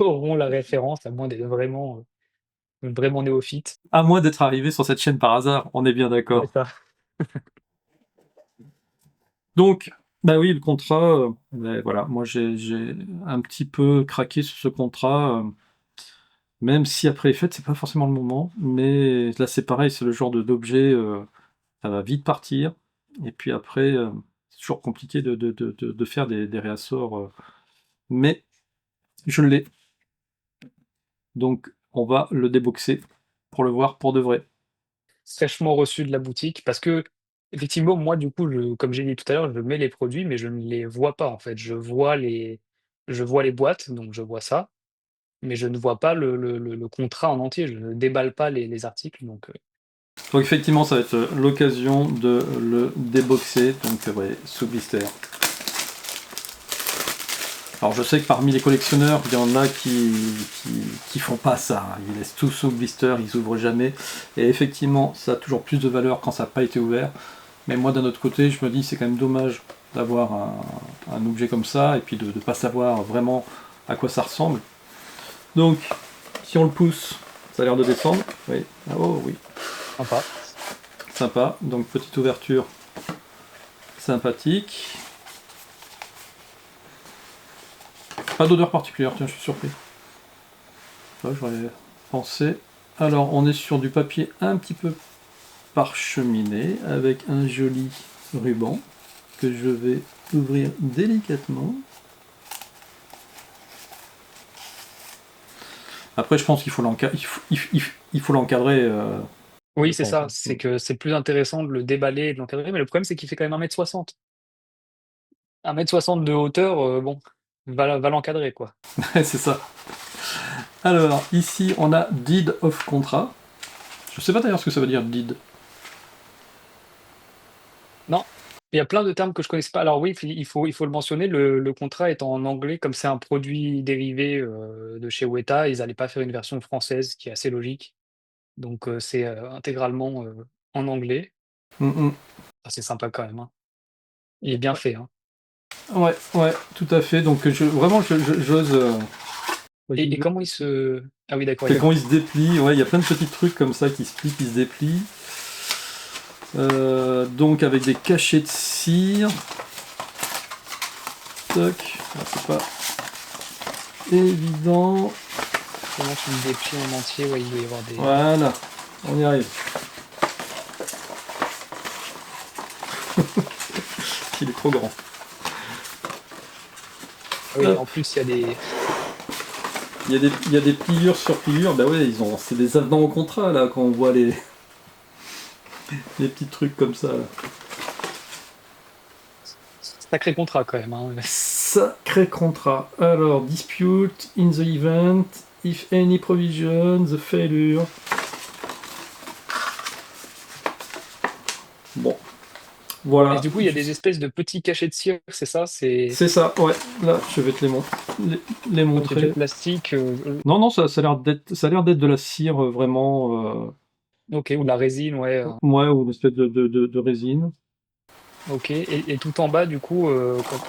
auront la référence, à moins d'être vraiment néophytes. À moins d'être arrivé sur cette chaîne par hasard, on est bien C'est d'accord. ça. Donc, bah oui, le contrat, ouais, voilà, moi j'ai un petit peu craqué sur ce contrat, même si après les fêtes, c'est pas forcément le moment, mais là c'est pareil, c'est le genre d'objet, ça va vite partir, et puis après, c'est toujours compliqué de faire des réassorts, mais je l'ai, donc on va le déboxer pour le voir pour de vrai. Fraîchement reçu de la boutique parce que effectivement moi, du coup, comme j'ai dit tout à l'heure, je mets les produits, mais je ne les vois pas, en fait. Je vois les boîtes, donc je vois ça, mais je ne vois pas le contrat en entier. Je ne déballe pas les articles, donc Donc effectivement, ça va être l'occasion de le déboxer, donc ouais, sous blister. Alors je sais que parmi les collectionneurs, il y en a qui font pas ça, hein. Ils laissent tout sous blister, ils ouvrent jamais. Et effectivement, ça a toujours plus de valeur quand ça n'a pas été ouvert. Mais moi d'un autre côté, je me dis c'est quand même dommage d'avoir un objet comme ça et puis de ne pas savoir vraiment à quoi ça ressemble. Donc, si on le pousse, ça a l'air de descendre. Oui, ah, oh oui, sympa. sympa. Donc petite ouverture sympathique. Pas d'odeur particulière, tiens, je suis surpris. Ça, j'aurais pensé. Alors, on est sur du papier un petit peu parcheminé, avec un joli ruban que je vais ouvrir délicatement. Après, je pense qu'il faut l'encadrer. Oui, Je c'est pense, ça, hein. c'est que c'est plus intéressant de le déballer et de l'encadrer, mais le problème, c'est qu'il fait quand même 1,60 m. 1,60 m de hauteur, bon, va l'encadrer, quoi. C'est ça. Alors, ici, on a Deed of Contrat. Je sais pas d'ailleurs ce que ça veut dire, Deed. Non, il y a plein de termes que je connaissais pas. Alors oui, il faut le mentionner, le contrat est en anglais, comme c'est un produit dérivé, de chez Weta, ils allaient pas faire une version française, qui est assez logique. Donc c'est, intégralement, en anglais. Ah, c'est sympa quand même, hein. Il est bien fait, hein. Ouais, ouais, tout à fait. Donc, vraiment, j'ose. Et comment il se ah oui, d'accord, il C'est y a quand il se déplie, ouais, il y a plein de petits trucs comme ça qui se plient, qui se déplient. Donc avec des cachets de cire. Toc, ah, c'est pas évident. comment tu le déplies en entier, ouais, il doit y avoir des Voilà, on y arrive. Il est trop grand. ah oui, Hop. en plus, il y a des Il y a des pliures sur pliures. Bah ouais, c'est des avenants au contrat là quand on voit les petits trucs comme ça. Là. sacrés contrats quand même, hein. Sacré contrat. Alors, dispute in the event, if any provision, the failure. Bon. Voilà. Et du coup, il y a des espèces de petits cachets de cire, c'est ça? C'est C'est ça, ouais. Là, je vais te les comme c'est fait de montrer. plastique, Non, ça a l'air d'être de la cire vraiment. OK, ou de la résine, ouais, Ouais, ou une espèce de résine. OK et tout en bas, du coup,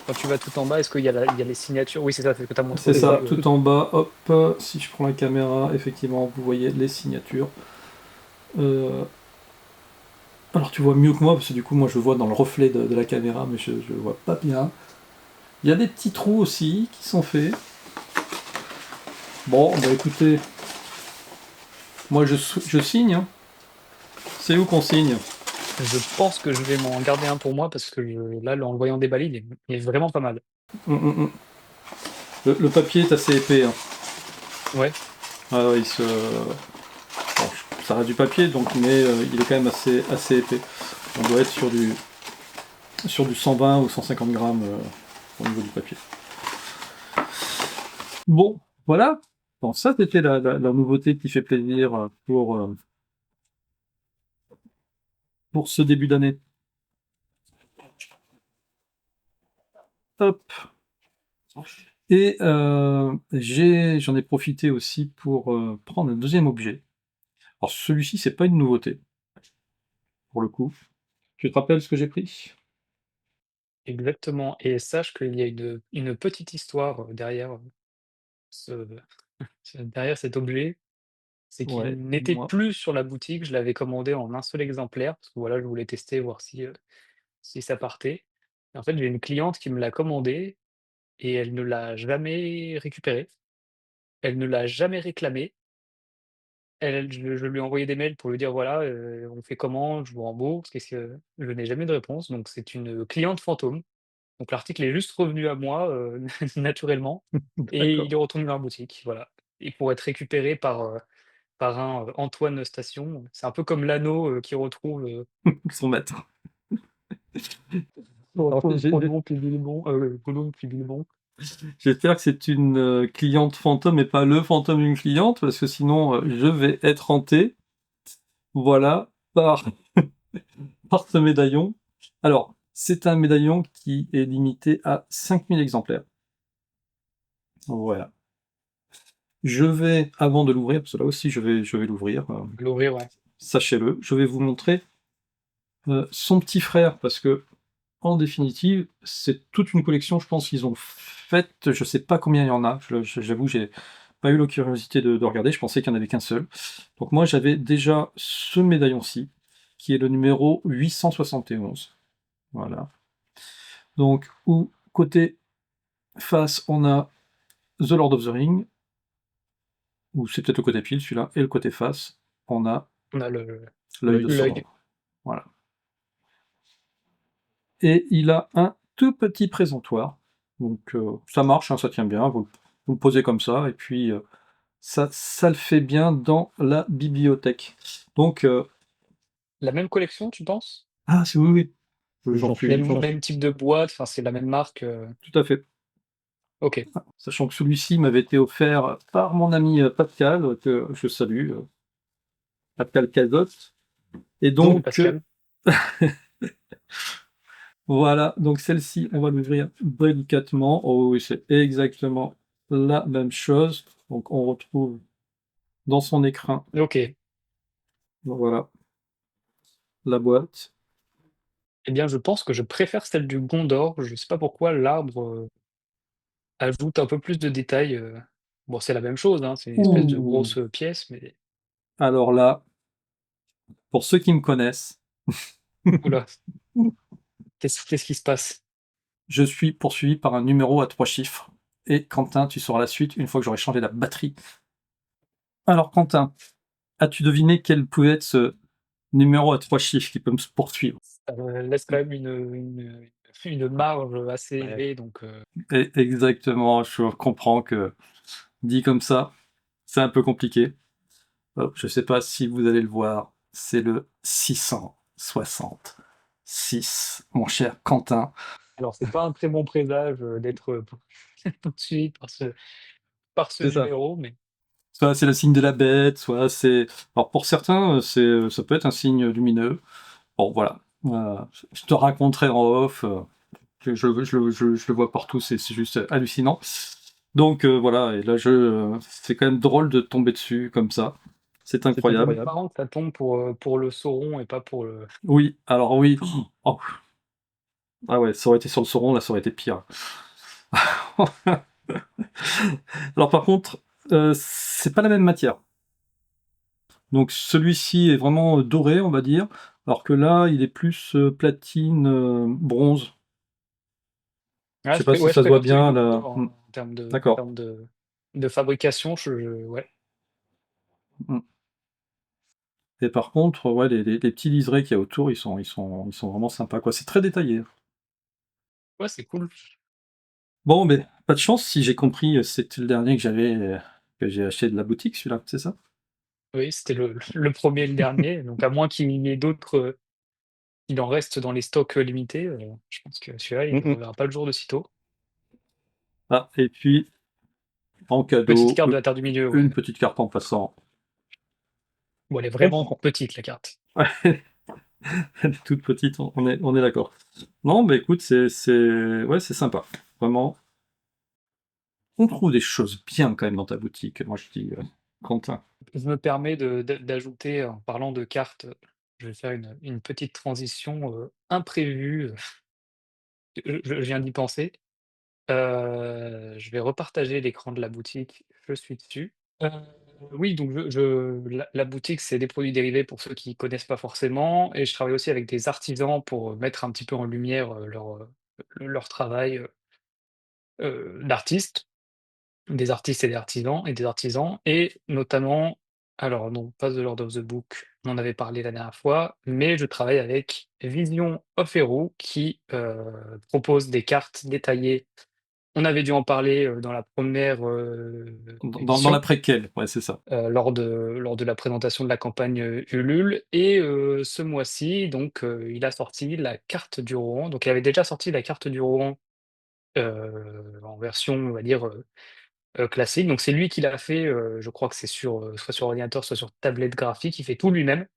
quand tu vas tout en bas, est-ce qu'il y a les signatures? Oui, c'est ça, c'est ce que tu as montré C'est au ça, début, tout en bas, hop, si je prends la caméra, effectivement, vous voyez les signatures. Alors tu vois mieux que moi, parce que du coup moi je vois dans le reflet de la caméra, mais je vois pas bien. Il y a des petits trous aussi qui sont faits. Bon, bah écoutez, moi je signe. Hein. C'est où qu'on signe? Je pense que je vais m'en garder un pour moi parce que là, en le voyant déballer, il est vraiment pas mal. Hum, hum, hum. Le papier est assez épais. Hein. Ouais. Ah ouais, bon, ça reste du papier, donc, mais il est quand même assez épais. On doit être sur du 120 ou 150 grammes au niveau du papier. Bon, voilà. Bon, ça c'était la nouveauté qui fait plaisir pour ce début d'année. Hop. Et j'en ai profité aussi pour prendre un deuxième objet. Alors celui-ci, c'est pas une nouveauté, pour le coup. Tu te rappelles ce que j'ai pris? Exactement, et sache qu'il y a une petite histoire, derrière, ce derrière cet objet. C'est Ouais, qu'il n'était dis-moi. plus sur la boutique, je l'avais commandé en un seul exemplaire, parce que voilà, je voulais tester, voir si ça partait. Et en fait, j'ai une cliente qui me l'a commandé et elle ne l'a jamais récupéré. Elle ne l'a jamais réclamé. Je lui ai envoyé des mails pour lui dire: «Voilà, on fait comment? Je vous rembourse, qu'est-ce que» je n'ai jamais de réponse, donc c'est une cliente fantôme. Donc l'article est juste revenu à moi, naturellement, et il D'accord. est retourné dans la boutique, voilà, et pour être récupéré par un, Antoine Station. C'est un peu comme l'anneau, qui retrouve, Son maître. qui Alors, retrouve Gollum puis Bilbon. j'espère que c'est une cliente fantôme et pas le fantôme d'une cliente, parce que sinon je vais être hanté. Voilà, par ce médaillon. Alors, c'est un médaillon qui est limité à 5000 exemplaires. Voilà. Je vais, avant de l'ouvrir, parce que là aussi je vais l'ouvrir, L'ouvrir, ouais. sachez-le, je vais vous montrer son petit frère, parce que en définitive, c'est toute une collection, je pense qu'ils ont faite, je sais pas combien il y en a, j'avoue, j'ai pas eu la curiosité de regarder, je pensais qu'il n'y en avait qu'un seul. Donc moi, j'avais déjà ce médaillon-ci, qui est le numéro 871. Voilà. Donc, où côté face, on a The Lord of the Ring, ou c'est peut-être le côté pile celui-là, et le côté face, on a On a l'œil de l'œil. Sauron. Voilà. Et il a un tout petit présentoir. Donc ça marche, hein, ça tient bien, vous le posez comme ça, et puis ça le fait bien dans la bibliothèque. Donc, La même collection, tu penses? ah, c'est oui, oui, j'en suis, Même type de boîte, enfin, c'est la même marque, tout à fait. OK. Sachant que celui-ci m'avait été offert par mon ami Pascal, que je salue, Pascal Cazotte. Et Salut donc, Pascal. voilà, donc celle-ci, on va l'ouvrir délicatement. Oh oui, c'est exactement la même chose. Donc on retrouve dans son écrin, OK. donc voilà, la boîte. Eh bien, je pense que je préfère celle du Gondor. Je sais pas pourquoi l'arbre, ajoute un peu plus de détails, bon, c'est la même chose, hein, c'est une espèce de Ouh! grosse, pièce, mais Alors là, pour ceux qui me connaissent, ouh là, qu'est-ce qui se passe? je suis poursuivi par un numéro à 3 chiffres. Et Quentin, tu sauras la suite une fois que j'aurai changé la batterie. Alors Quentin, as-tu deviné quel pouvait être ce numéro à 3 chiffres qui peut me poursuivre? Ça me laisse quand même une marge assez Ouais. élevée, donc Exactement, je comprends que dit comme ça, c'est un peu compliqué. Hop, je ne sais pas si vous allez le voir, c'est le 666, mon cher Quentin. alors c'est pas un très bon présage, d'être, poursuivi par ce C'est ça. numéro, mais Soit c'est le signe de la bête, soit c'est... Alors pour certains, ça peut être un signe lumineux. Bon, voilà. Je te raconterai en off. Que je le vois partout, c'est juste hallucinant. Donc voilà, et là, c'est quand même drôle de tomber dessus comme ça. C'est incroyable. c'est marrant que ça tombe pour le Sauron et pas pour le Oui, alors oui. Oh, ah ouais, ça aurait été sur le Sauron, là, ça aurait été pire. Alors par contre, c'est pas la même matière. Donc celui-ci est vraiment doré, on va dire. Alors que là, il est plus platine, bronze. Je Ah, sais pas si je ça se voit préfère celui bien de là. Mordor en D'accord. termes de fabrication. Ouais. Mm. Et par contre, ouais, les petits liserés qu'il y a autour, ils sont vraiment sympas, quoi. C'est très détaillé. Ouais, c'est cool. Bon, mais pas de chance, si j'ai compris, c'était le dernier que j'ai acheté de la boutique, celui-là, c'est ça? Oui, c'était le premier et le dernier. Donc, à moins qu'il y en ait d'autres, il en reste dans les stocks limités, je pense que celui-là, il ne Mmh. reverra pas le jour de sitôt. Ah, et puis, en Petite cadeau, carte de la Terre du Milieu, une ouais. petite carte en passant. Bon, elle est Je vraiment comprends. petite, la carte. Ouais, elle est toute petite, on est d'accord. Non, mais écoute, ouais, c'est sympa. Vraiment, on trouve des choses bien quand même dans ta boutique. Moi, je dis, Quentin. Je me permets d'ajouter, en parlant de cartes, je vais faire une petite transition imprévue. Je viens d'y penser. Je vais repartager l'écran de la boutique, je suis dessus. Heu, oui, donc la boutique, c'est des produits dérivés pour ceux qui connaissent pas forcément et je travaille aussi avec des artisans pour, mettre un petit peu en lumière, leur travail, d'artiste. Des artistes et des artisans et notamment alors non, pas The Lord of the Book, on en avait parlé la dernière fois, mais je travaille avec Vision of Hero qui, propose des cartes détaillées. On avait dû en parler, dans la première Dans la édition, préquelle, ouais, c'est ça. lors de la présentation de la campagne, Ulule et ce mois-ci donc, il a sorti la carte du Rohan. Donc il avait déjà sorti la carte du Rohan, en version, on va dire, classique. Donc c'est lui qui l'a fait, je crois que c'est soit sur ordinateur, soit sur tablette graphique. Il fait tout lui-même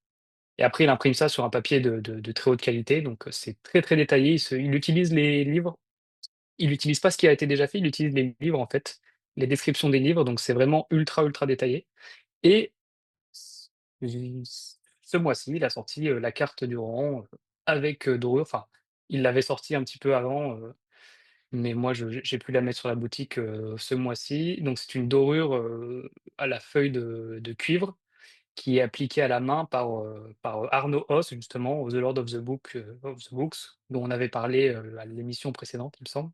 et après il imprime ça sur un papier de très haute qualité. Donc, c'est très, très détaillé. Il utilise les livres. Il utilise pas ce qui a été déjà fait, il utilise les livres, en fait, les descriptions des livres. Donc c'est vraiment ultra, ultra détaillé et ce mois-ci, il a sorti, la carte du Rohan, avec, dorure. Enfin, il l'avait sorti un petit peu avant, mais moi, j'ai pu la mettre sur la boutique, ce mois-ci. Donc c'est une dorure, à la feuille de cuivre qui est appliquée à la main par Arnaud Hoss, justement, au The Lord of the Books, dont on avait parlé, à l'émission précédente, il me semble,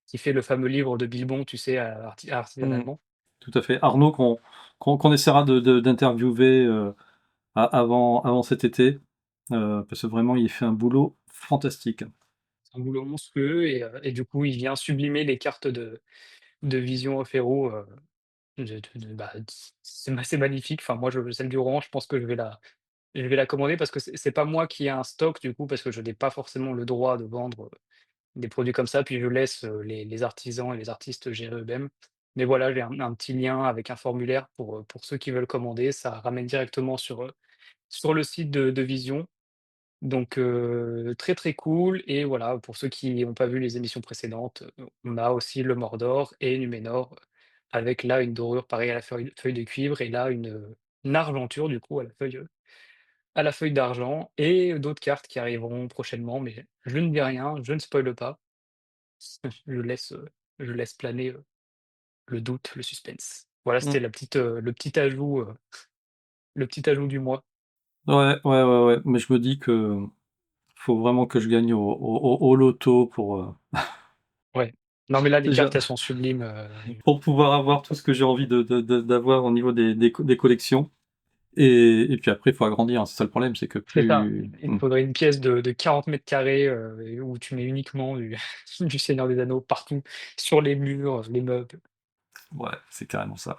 qui fait le fameux livre de Bilbon, tu sais, Mmh. artisanalement. Tout à fait. Arnaud, qu'on essaiera d'interviewer avant cet été, parce que vraiment, il fait un boulot fantastique. C'est un boulot monstrueux et du coup, il vient sublimer les cartes de Vision of Hero, bah, c'est magnifique. Enfin, moi, celle du Rohan, je pense que je vais la commander parce que c'est pas moi qui ai un stock du coup, parce que je n'ai pas forcément le droit de vendre, des produits comme ça, puis je laisse, les artisans et les artistes gérer eux-mêmes. Mais voilà, j'ai un petit lien avec un formulaire pour ceux qui veulent commander. Ça ramène directement sur le site de Vision. Donc très, très cool et voilà, pour ceux qui n'ont pas vu les émissions précédentes, on a aussi le Mordor et Numénor, avec là une dorure pareil à la feuille de cuivre et là une argenture du coup à la feuille d'argent et d'autres cartes qui arriveront prochainement, mais je ne dis rien, je ne spoile pas. Je laisse planer, le doute, le suspense. Voilà, Mmh. c'était le petit ajout du mois. Ouais, ouais, ouais, ouais, mais je me dis que faut vraiment que je gagne au loto Ouais. Non, mais là, les déjà, cartes, elles sont sublimes, pour pouvoir avoir tout ce que j'ai envie d'avoir au niveau des collections. Et puis après, il faut agrandir, hein. C'est ça le problème, c'est que c'est ça. plus. Il te faudrait une pièce de 40 m², où tu mets uniquement du du Seigneur des Anneaux partout, sur les murs, les meubles. Ouais, c'est carrément ça.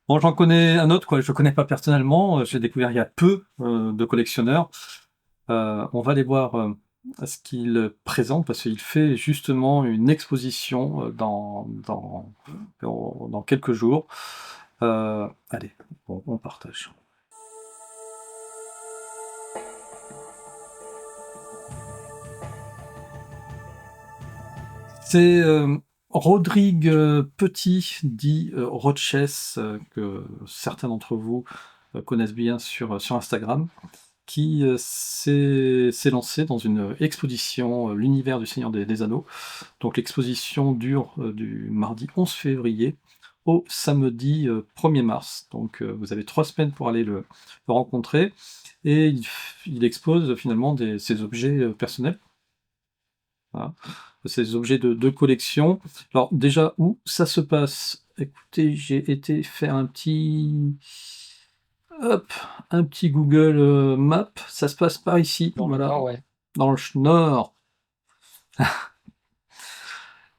Bon, j'en connais un autre, quoi. Je le connais pas personnellement. J'ai découvert il y a peu de collectionneurs. On va aller voir ce qu'il présente parce qu'il fait justement une exposition dans quelques jours. Allez, on partage. C'est Rodrigue Petit, dit Roches, que certains d'entre vous connaissent bien sur Instagram, qui s'est lancé dans une exposition, l'univers du Seigneur des Anneaux. Donc l'exposition dure du mardi 11 février au samedi 1er mars. Donc vous avez 3 semaines pour aller le rencontrer et il expose finalement ses objets personnels. Voilà. Ces objets de collection. Alors déjà, où ça se passe? Écoutez, j'ai été faire un petit Google Maps. Ça se passe par ici, Dans le voilà, Nord, ouais. dans le nord.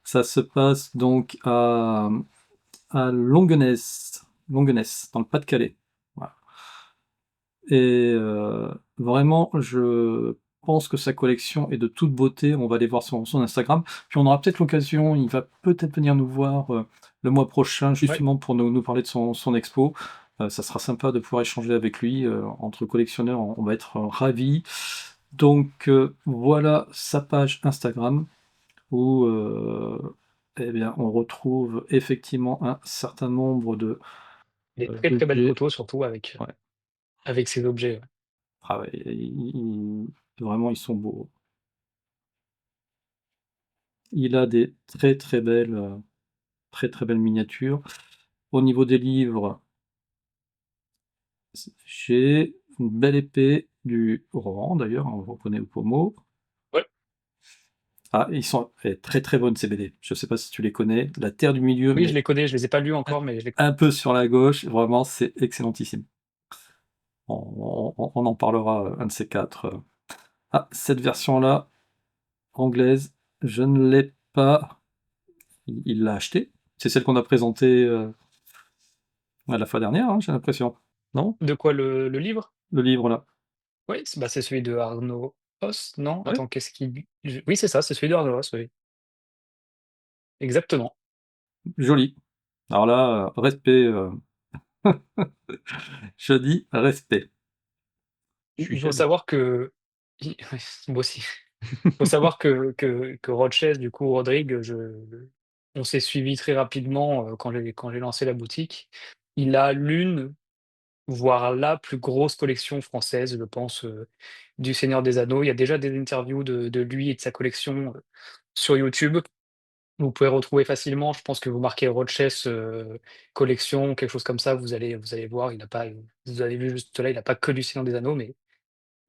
Ça se passe donc à Longuenesse, dans le Pas-de-Calais. Voilà. Et vraiment, je pense que sa collection est de toute beauté. On va aller voir son Instagram. Puis on aura peut-être l'occasion, il va peut-être venir nous voir le mois prochain, Ouais. justement pour nous parler de son expo. Ça sera sympa de pouvoir échanger avec lui. Entre collectionneurs, on va être ravis. Donc voilà sa page Instagram où eh bien, on retrouve effectivement un certain nombre Des très, très belles d'objets. photos surtout avec, Ouais. avec ces objets, ouais. Ah ouais, vraiment, ils sont beaux. Il a des très, très belles miniatures. Au niveau des livres, j'ai une belle épée du Rohan d'ailleurs, on le reconnaît au pommeau. Ouais. Ah, ils sont très, très bonnes ces BD. Je sais pas si tu les connais. La Terre du Milieu, Oui, je mais les connais, je les ai pas lus encore, mais je les un peu sur la gauche. Vraiment, c'est excellentissime. On en parlera un de ces 4. Ah, cette version-là, anglaise, je ne l'ai pas. Il l'a achetée. C'est celle qu'on a présentée la fois dernière, hein, j'ai l'impression. Non? De quoi le livre? Le livre là. Oui, c'est celui de Arnaud Os, non? Ouais, Attends, qu'est-ce qu'il oui, c'est ça, c'est celui de Arnaud Os, oui. Exactement. joli. Alors là, respect, je dis respect. Je suis Il faut jaloux. savoir que i ouais, moi aussi. Il faut savoir que Roches, du coup, Rodrigue, on s'est suivi très rapidement, quand j'ai lancé la boutique. Il a l'une, voire la plus grosse collection française, je pense, du Seigneur des Anneaux. Il y a déjà des interviews de lui et de sa collection, sur YouTube. Vous pouvez retrouver facilement, je pense que vous marquez Roches, collection, quelque chose comme ça, vous allez voir, il a pas vous avez vu juste là, il a pas que du Seigneur des Anneaux, mais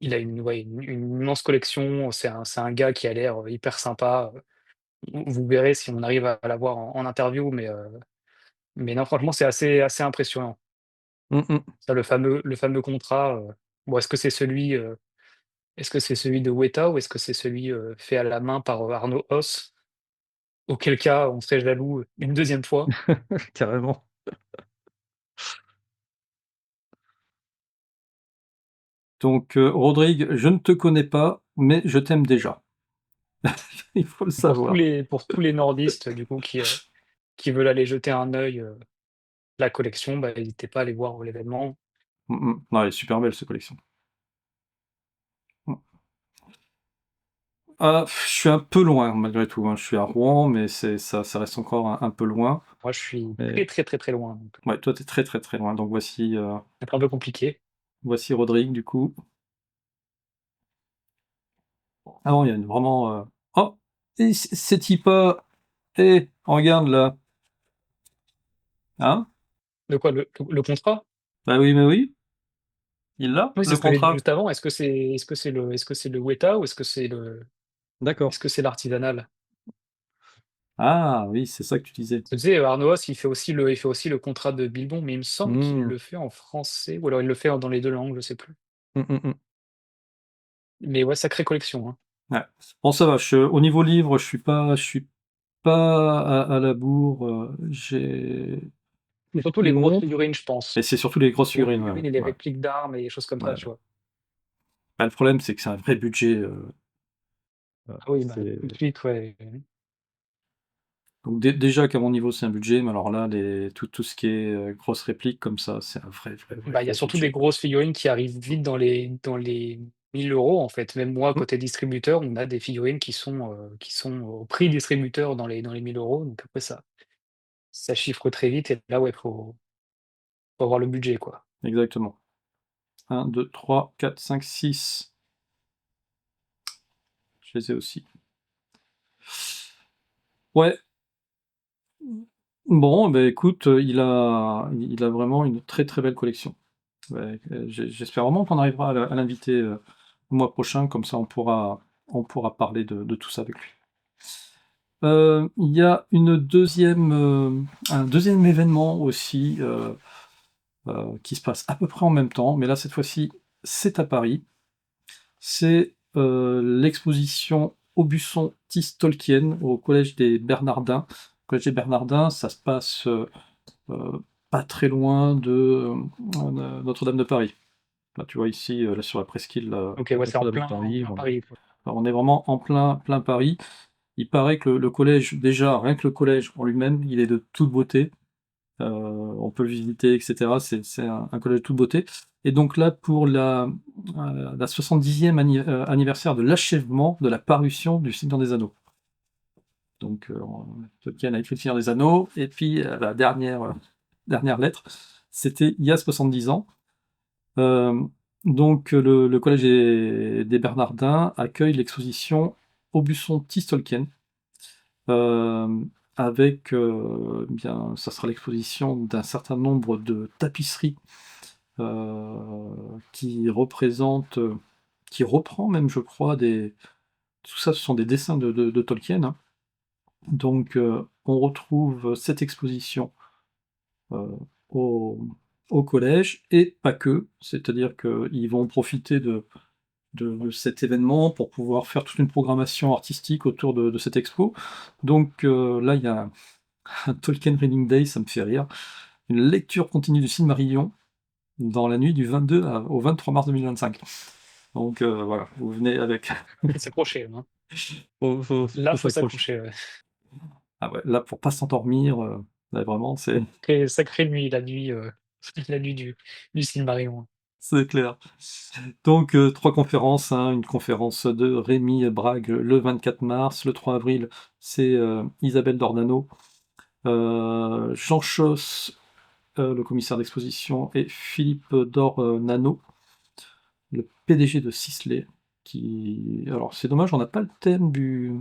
il a une immense collection. C'est un gars qui a l'air, hyper sympa. Vous verrez si on arrive à l'avoir en interview, mais non, franchement, c'est assez impressionnant. Mmh mh. Ça, le fameux contrat, bon, est-ce que c'est celui de Weta ou est-ce que c'est celui, fait à la main par, Arnaud Os? Auquel cas, on serait jaloux, une deuxième fois. Carrément. Donc Rodrigue, je ne te connais pas, mais je t'aime déjà. Il faut le savoir. Pour tous les nordistes, du coup, qui veulent aller jeter un œil, la collection, bah, n'hésitez pas à aller voir l'événement. Non, elle est super belle cette collection. Mmh. Ah, je suis un peu loin malgré tout, hein. Je suis à Rouen, mais ça reste encore un peu loin. Moi, je suis Mais très, très, très, très loin, donc ouais, toi, tu es très, très, très loin. Donc c'est un peu compliqué. voici Rodrigue du coup. Ah non, il y a une vraiment, oh! Et c'est type, regarde là. Hein? De quoi? Le contrat? Bah oui, mais oui, il l'a, Oui, c'est le ce que j'ai dit contrat. juste avant. Est-ce que c'est le Weta ou D'accord. est-ce que c'est l'artisanal? Ah oui, c'est ça que tu disais. Tu sais, Arnaud Os, il fait aussi le contrat de Bilbon, mais il me semble qu'il Mmh. le fait en français ou alors il le fait dans les 2 langues, je sais plus. Mmh, mmh mh. Mais ouais, sacrée collection, hein. Ouais. Bon ça va, au niveau livre, je suis pas à la bourre, j'ai Mais surtout les plus grosses honte, figurines, je et pense. c'est surtout les grosses Les grosses figurines, ouais, figurines et les ouais, répliques d'armes et des choses comme ouais, ça, ouais. tu vois? Bah, le problème, c'est que c'est un vrai budget, Ah oui, bah, c'est tout de suite, ouais. donc déjà qu'à mon niveau, c'est un budget, mais alors là, tout ce qui est, grosses répliques comme ça, c'est un vrai, vrai, vrai, Bah, il y a vrai surtout des budget. grosses figurines qui arrivent vite dans les 1 000 € en fait. Même moi, Mmh, côté distributeur, on a des figurines qui sont au prix distributeur dans les 1 000 €. Donc après ça chiffre très vite et là, ouais, faut avoir le budget, quoi. exactement. 1, 2, 3, 4, 5, 6. Je les ai aussi. Ouais, Bon, ben écoute, il a vraiment une très, très belle collection. Ouais, j'espère vraiment qu'on arrivera à l'inviter, le mois prochain, comme ça on pourra parler de tout ça avec lui. Il y a un deuxième événement aussi, qui se passe à peu près en même temps, mais là, cette fois-ci, c'est à Paris. C'est, l'exposition Aubusson-Tisse Tolkien au Collège des Bernardins. Le Collège des Bernardins, ça se passe, pas très loin de, Notre-Dame de Paris. Là, tu vois ici, là sur la presqu'île, OK, ouais, c'est en Notre-Dame de plein en Paris, plein voilà. Paris, quoi. Alors, on est vraiment en plein Paris. Il paraît que le collège, déjà, rien que le collège en lui-même, il est de toute beauté. On peut le visiter, et cetera. C'est un collège de toute beauté. Et donc là, pour la 70e anniversaire de l'achèvement de la parution du Seigneur des Anneaux. Donc, Tolkien a écrit le Seigneur des Anneaux, et puis la dernière lettre, c'était il y a 70 ans. Euh, donc, le collège des Bernardins accueille l'exposition Aubusson-Tisse Tolkien, euh, avec, bien, ça sera l'exposition d'un certain nombre de tapisseries, euh, qui représentent, qui reprend même, je crois, tout ça, ce sont des dessins de Tolkien, hein. Donc, on retrouve cette exposition, euh, au, au collège, et pas que, c'est-à-dire qu'ils vont profiter de cet événement pour pouvoir faire toute une programmation artistique autour de cette expo. Donc, là, il y a un Tolkien Reading Day, ça me fait rire. Une lecture continue du Silmarillion dans la nuit du 22 au 23 mars 2025. Donc, voilà, vous venez avec. Faut s'accrocher, hein. Faut Là, faut s'accrocher. s'accrocher, ouais. Ah ouais, là, pour pas s'endormir, là, vraiment, c'est Sacrée nuit, la nuit, la nuit du Silmarillion. c'est clair. Donc, trois conférences, hein. Une conférence de Rémi Brague le 24 mars. Le 3 avril, c'est Isabelle Dornano. Jean Choss, le commissaire d'exposition, et Philippe Dornano, le PDG de Sisley. Alors, c'est dommage, on n'a pas le thème de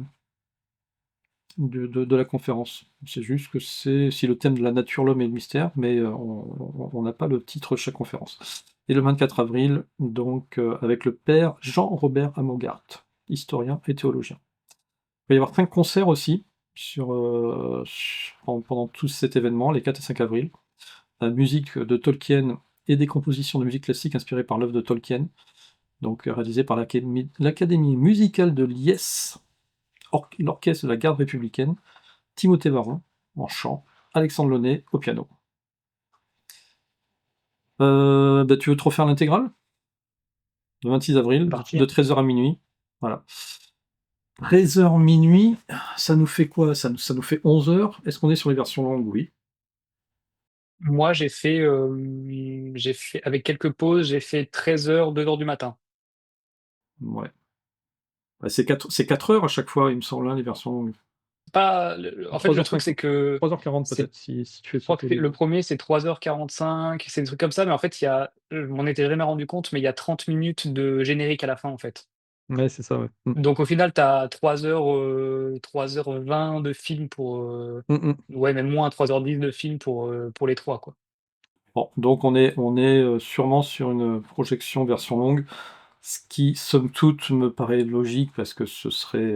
la conférence. C'est juste que c'est si le thème de la nature, l'homme et le mystère, mais on n'a pas le titre de chaque conférence. Et le 24 avril, donc, avec le père Jean-Robert Amogart, historien et théologien. Il va y avoir 5 concerts aussi pendant tout cet événement, les 4 et 5 avril. La musique de Tolkien et des compositions de musique classique inspirées par l'œuvre de Tolkien, donc réalisées par l'Académie musicale de Liesse, l'orchestre de la garde républicaine, Timothée Varron en chant, Alexandre Launay au piano. Bah, tu veux te refaire l'intégrale? Le 26 avril, Parti, de hein. 13h à minuit. Voilà. 13h minuit, ça nous fait quoi? Ça nous fait 11h. Est-ce qu'on est sur les versions longues? Oui. Moi, j'ai fait avec quelques pauses, j'ai fait 13h, 2h du matin. Ouais. Bah, c'est quatre heures à chaque fois, il me semble, hein, les versions longues. Pas en fait, le truc, 3h50, c'est que 3h40 c'est peut-être, si tu fais je crois que sauter les. le premier c'est 3h45, c'est des trucs comme ça, mais en fait, je m'en étais jamais rendu compte, mais il y a 30 minutes de générique à la fin, en fait. Ouais, c'est ça, ouais. Donc au final, tu as 3h20 de film ouais, même moins, 3h10 de film pour les 3, quoi. Bon, donc on est sûrement sur une projection version longue, ce qui, somme toute, me paraît logique parce que ce serait,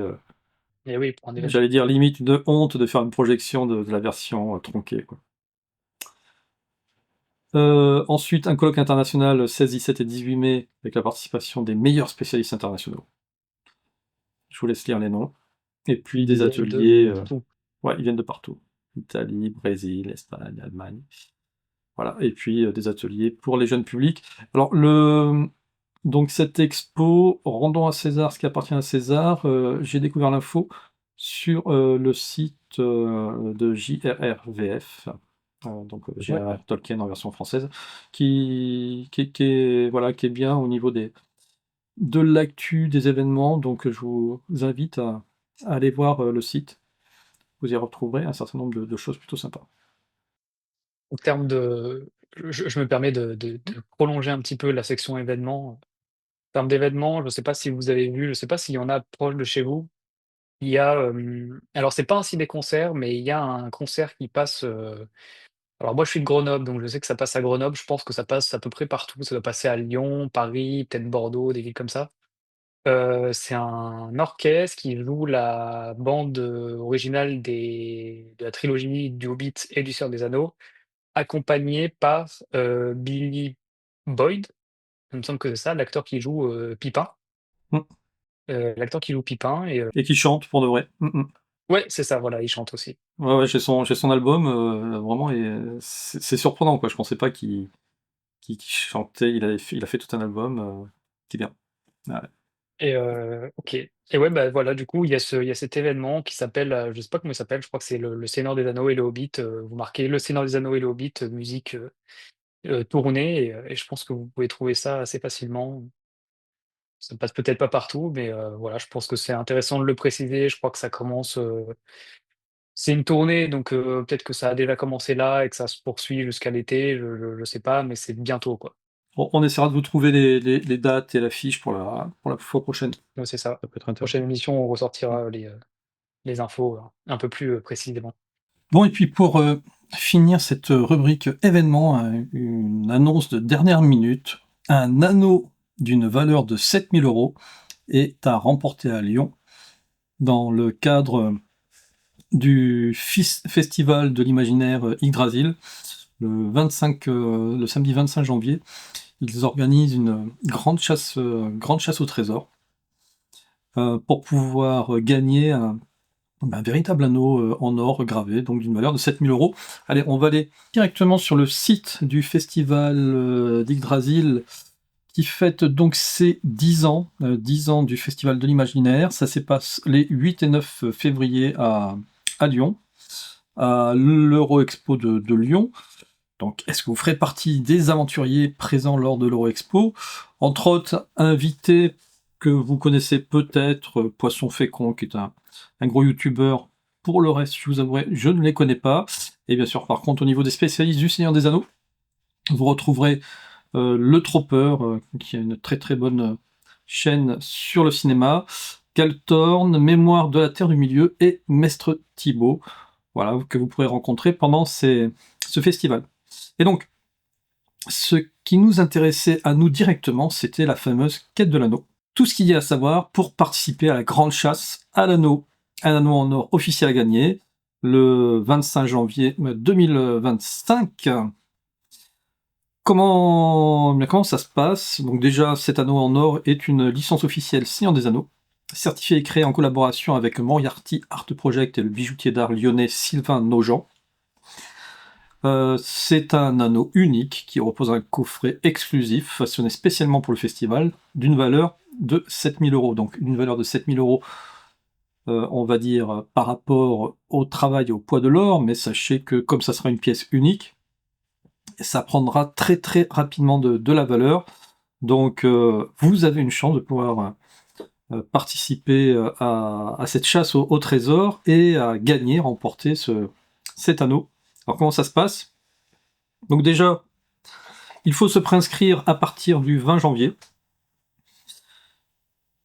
Et oui, pour un événement. j'allais dire limite de honte de faire une projection de la version tronquée, quoi. Ensuite, un colloque international 16, 17 et 18 mai avec la participation des meilleurs spécialistes internationaux. Je vous laisse lire les noms. Et puis des Ils viennent de ateliers, partout. ouais, ils viennent de partout. Italie, Brésil, Espagne, Allemagne. Voilà. Et puis des ateliers pour les jeunes publics. Alors, donc cette expo, rendons à César ce qui appartient à César, j'ai découvert l'info sur le site de JRRVF, donc Ouais. JRR Tolkien en version française, voilà, qui est bien au niveau de l'actu des événements. Donc je vous invite à aller voir le site. Vous y retrouverez un certain nombre de choses plutôt sympas. En termes de je me permets de prolonger un petit peu la section événements. En termes d'événements, je ne sais pas si vous avez vu, je ne sais pas s'il y en a proche de chez vous. Il y a, alors c'est pas un ciné-concert, mais il y a un concert qui passe, alors moi je suis de Grenoble, donc je sais que ça passe à Grenoble. Je pense que ça passe à peu près partout. Ça doit passer à Lyon, Paris, peut-être Bordeaux, des villes comme ça. C'est un orchestre qui joue la bande, originale de la trilogie du Hobbit et du Seigneur des Anneaux, accompagné par, Billy Boyd, il me semble que c'est ça, l'acteur qui joue, Pipin, Mm. l'acteur qui joue Pipin et Et qui chante pour de vrai. ouais, c'est ça, voilà, il chante aussi. Ouais, ouais, j'ai son album, vraiment, et c'est surprenant, quoi. Je pensais pas qu'il chantait. Il a fait tout un album, qui est bien. Ouais. Et OK. Et ouais, bah, voilà, du coup, il y a cet événement qui s'appelle, je sais pas comment il s'appelle, je crois que c'est le Seigneur des Anneaux et le Hobbit, vous marquez Le Seigneur des Anneaux et le Hobbit, musique, tournée et je pense que vous pouvez trouver ça assez facilement. Ça passe peut-être pas partout, mais voilà, je pense que c'est intéressant de le préciser. Je crois que ça commence, c'est une tournée, donc peut-être que ça a déjà commencé là et que ça se poursuit jusqu'à l'été, je sais pas, mais c'est bientôt, quoi. On essaiera de vous trouver les dates et l'affiche pour la fois prochaine. Ouais, c'est ça. Ça peut être intéressant. Prochaine émission, on ressortira les infos, un peu plus, précisément. Bon, et puis pour finir cette rubrique événement, une annonce de dernière minute. Un anneau d'une valeur de 7000 € est à remporter à Lyon dans le cadre du Festival de l'imaginaire Yggdrasil. Le samedi 25 janvier, ils organisent une grande chasse au trésor pour pouvoir gagner un véritable anneau en or gravé, donc d'une valeur de 7000 €. Allez, on va aller directement sur le site du festival d'Yggdrasil, qui fête donc ses 10 ans, 10 ans du festival de l'imaginaire. Ça se passe les 8 et 9 février à Lyon, à l'Euro-Expo de Lyon. Donc, est-ce que vous ferez partie des aventuriers présents lors de l'Euro-Expo? Entre autres, invités que vous connaissez peut-être, Poisson Fécond, qui est un gros youtubeur. Pour le reste, je vous avouerai, je ne les connais pas. Et bien sûr, par contre, au niveau des spécialistes du Seigneur des Anneaux, vous retrouverez le Tropper, qui a une très très bonne chaîne sur le cinéma, Galtorn, Mémoire de la Terre du Milieu et Mestre Thibaut, voilà, que vous pourrez rencontrer pendant ce festival. Et donc, ce qui nous intéressait à nous directement, c'était la fameuse quête de l'anneau. Tout ce qu'il y a à savoir pour participer à la grande chasse à l'anneau. Un anneau en or officiel à gagner le 25 janvier 2025. Comment ça se passe? Donc déjà, cet anneau en or est une licence officielle Seigneur des Anneaux, certifiée et créée en collaboration avec Moriarty Art Project et le bijoutier d'art lyonnais Sylvain Nogent. C'est un anneau unique qui repose un coffret exclusif façonné spécialement pour le festival d'une valeur de 7000 €. Donc une valeur de 7000 €, on va dire, par rapport au travail et au poids de l'or, mais sachez que comme ça sera une pièce unique, ça prendra très très rapidement de la valeur. Donc vous avez une chance de pouvoir participer à cette chasse au trésor et à gagner, remporter cet anneau. Alors comment ça se passe? Donc déjà, il faut se préinscrire à partir du 20 janvier.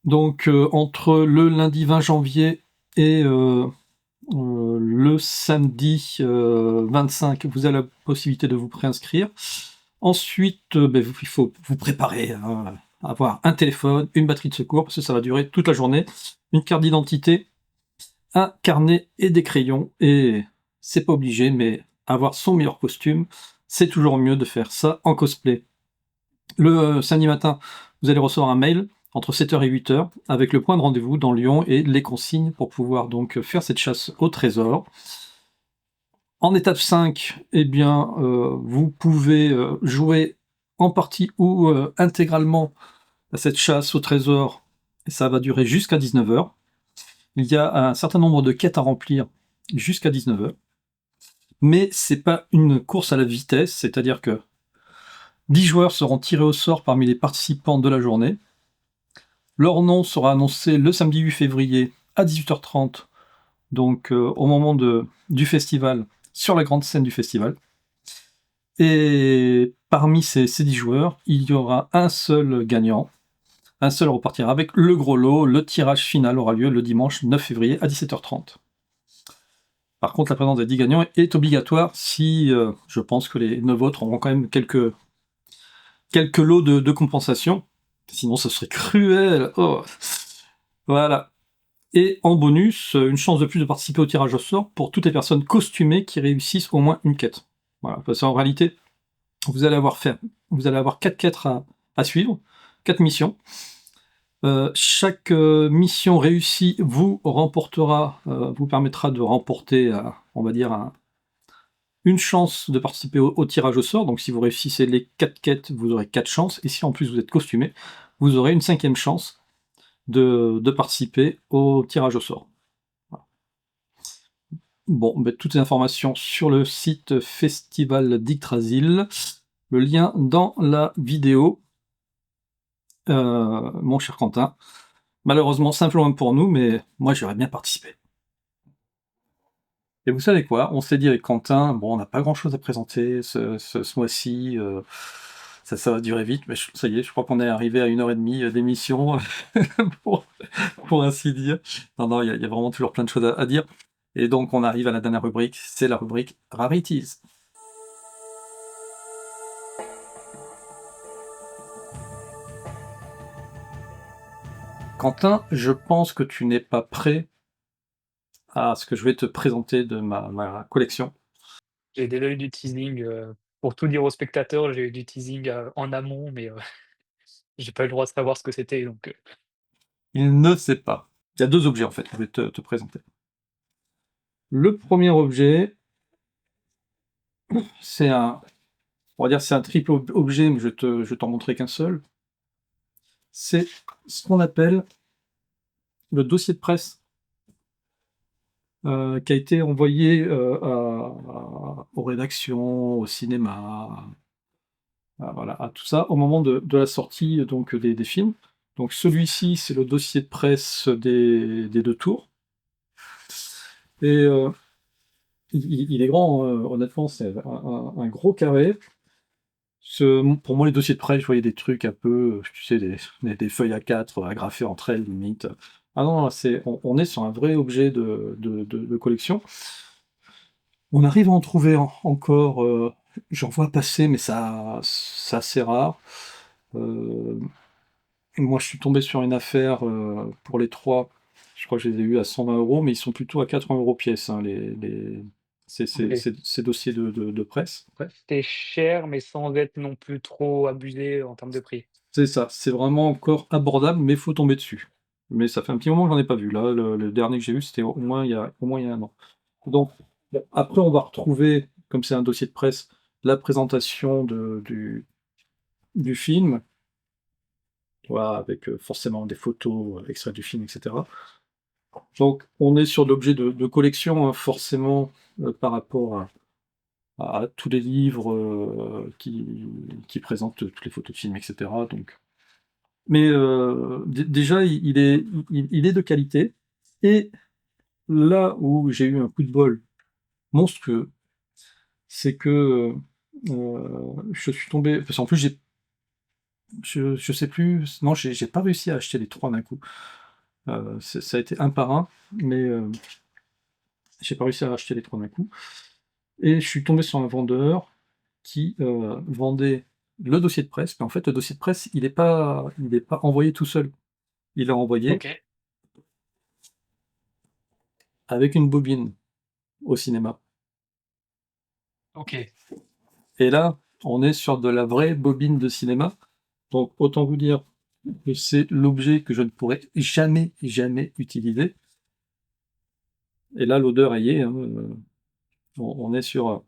Donc entre le lundi 20 janvier et le samedi 25, vous avez la possibilité de vous préinscrire. Ensuite, il faut vous préparer à avoir un téléphone, une batterie de secours, parce que ça va durer toute la journée, une carte d'identité, un carnet et des crayons, et c'est pas obligé, mais avoir son meilleur costume, c'est toujours mieux de faire ça en cosplay. Le samedi matin, vous allez recevoir un mail entre 7h et 8h avec le point de rendez-vous dans Lyon et les consignes pour pouvoir donc faire cette chasse au trésor. En étape 5, eh bien, vous pouvez jouer en partie ou intégralement à cette chasse au trésor, et ça va durer jusqu'à 19h. Il y a un certain nombre de quêtes à remplir jusqu'à 19h. Mais c'est pas une course à la vitesse, c'est-à-dire que 10 joueurs seront tirés au sort parmi les participants de la journée. Leur nom sera annoncé le samedi 8 février à 18h30, donc au moment du festival, sur la grande scène du festival. Et parmi ces 10 joueurs, il y aura un seul gagnant, Un seul repartira avec le gros lot. Le tirage final aura lieu le dimanche 9 février à 17h30. Par contre, la présence des 10 gagnants est obligatoire si je pense que les 9 autres auront quand même quelques lots de compensation. Sinon, ce serait cruel. Oh. Voilà. Et en bonus, une chance de plus de participer au tirage au sort pour toutes les personnes costumées qui réussissent au moins une quête. Voilà. Parce qu'en réalité, vous allez avoir 4 quêtes à suivre, 4 missions. Chaque mission réussie vous permettra de remporter, on va dire, une chance de participer au tirage au sort. Donc si vous réussissez les 4 quêtes, vous aurez 4 chances. Et si en plus vous êtes costumé, vous aurez une 5e chance de participer au tirage au sort. Voilà. Bon, toutes les informations sur le site Festival d'Yggdrasil. Le lien dans la vidéo. Mon cher Quentin. Malheureusement, simplement pour nous, mais moi j'aurais bien participé. Et vous savez quoi? On s'est dit avec Quentin, bon, on n'a pas grand-chose à présenter ce mois-ci. Ça va durer vite, mais ça y est, je crois qu'on est arrivé à 1h30 d'émission, pour ainsi dire. Non, il y a vraiment toujours plein de choses à dire. Et donc, on arrive à la dernière rubrique, c'est la rubrique Rarities. Quentin, je pense que tu n'es pas prêt à ce que je vais te présenter de ma collection. J'ai déjà eu du teasing, pour tout dire aux spectateurs, j'ai eu du teasing, en amont, mais j'ai pas eu le droit de savoir ce que c'était, donc Il ne sait pas. Il y a 2 objets en fait que je vais te présenter. Le premier objet, c'est on va dire c'est un triple objet, mais je t'en montrer qu'un seul. C'est ce qu'on appelle le dossier de presse qui a été envoyé aux rédactions, au cinéma, voilà, à tout ça au moment de la sortie donc des films. Donc celui-ci, c'est le dossier de presse des 2 tours. Et il est grand, honnêtement, c'est un gros carré. Pour moi, les dossiers de presse, je voyais des trucs un peu, tu sais, des feuilles A4 agrafées entre elles, limite. Ah non, on est sur un vrai objet de collection. On arrive à en trouver encore, j'en vois passer, mais c'est assez rare. Moi, je suis tombé sur une affaire pour les 3. Je crois que je les ai eus à 120 €, mais ils sont plutôt à 80 € pièce, hein, OK. ces dossiers de presse. C'est cher, mais sans être non plus trop abusé en termes de prix. C'est ça, c'est vraiment encore abordable, mais faut tomber dessus. Mais ça fait un petit moment que j'en ai pas vu. Là, le dernier que j'ai vu, c'était au moins il y a 1 an. Donc, bon, après, on va retrouver, comme c'est un dossier de presse, la présentation du film, voilà, avec forcément des photos, extraits du film, etc. Donc, on est sur l'objet de collection, hein, forcément, par rapport à tous les livres qui présentent toutes les photos de films, etc. Donc, mais déjà, il est de qualité. Et là où j'ai eu un coup de bol monstrueux, c'est que je suis tombé. Parce qu'en plus, je sais plus. Non, j'ai pas réussi à acheter les 3 d'un coup. Ça a été un par un, mais j'ai pas réussi à acheter les 3 d'un coup. Et je suis tombé sur un vendeur qui vendait le dossier de presse. Mais en fait, le dossier de presse, il est pas envoyé tout seul. Il est envoyé OK. avec une bobine au cinéma. OK. Et là, on est sur de la vraie bobine de cinéma. Donc, autant vous dire que c'est l'objet que je ne pourrais jamais, jamais utiliser. Et là, l'odeur y est, hein, on est sur. Alors,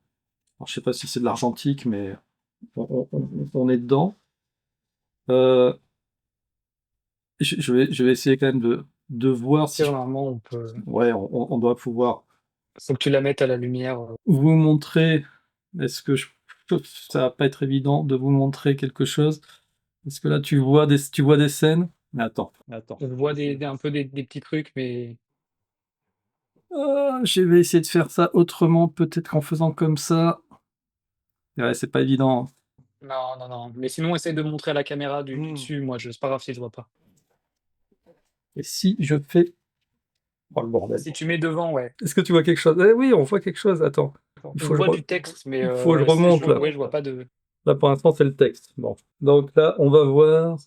je sais pas si c'est de l'argentique, mais on est dedans. Je vais essayer quand même de voir si. Normalement, on peut. Ouais, on doit pouvoir Faut que tu la mettes à la lumière. vous montrer. Est-ce que ça va pas être évident de vous montrer quelque chose? Parce que là, tu vois des scènes. Mais attends. On voit un peu des petits trucs, mais Je vais essayer de faire ça autrement, peut-être qu'en faisant comme ça. Ouais, c'est pas évident. non, non, non. Mais sinon, essaye de montrer à la caméra du Hmm. dessus. Moi, c'est pas grave si je vois pas. Et si je fais... Oh le bordel. Si tu mets devant, ouais. Est-ce que tu vois quelque chose? Eh oui, on voit quelque chose. Attends. On Il faut que voit je re- du texte, mais il faut que je si remonte là. ouais, je vois pas de. Là, pour l'instant, c'est le texte. Bon. Donc là, on va voir.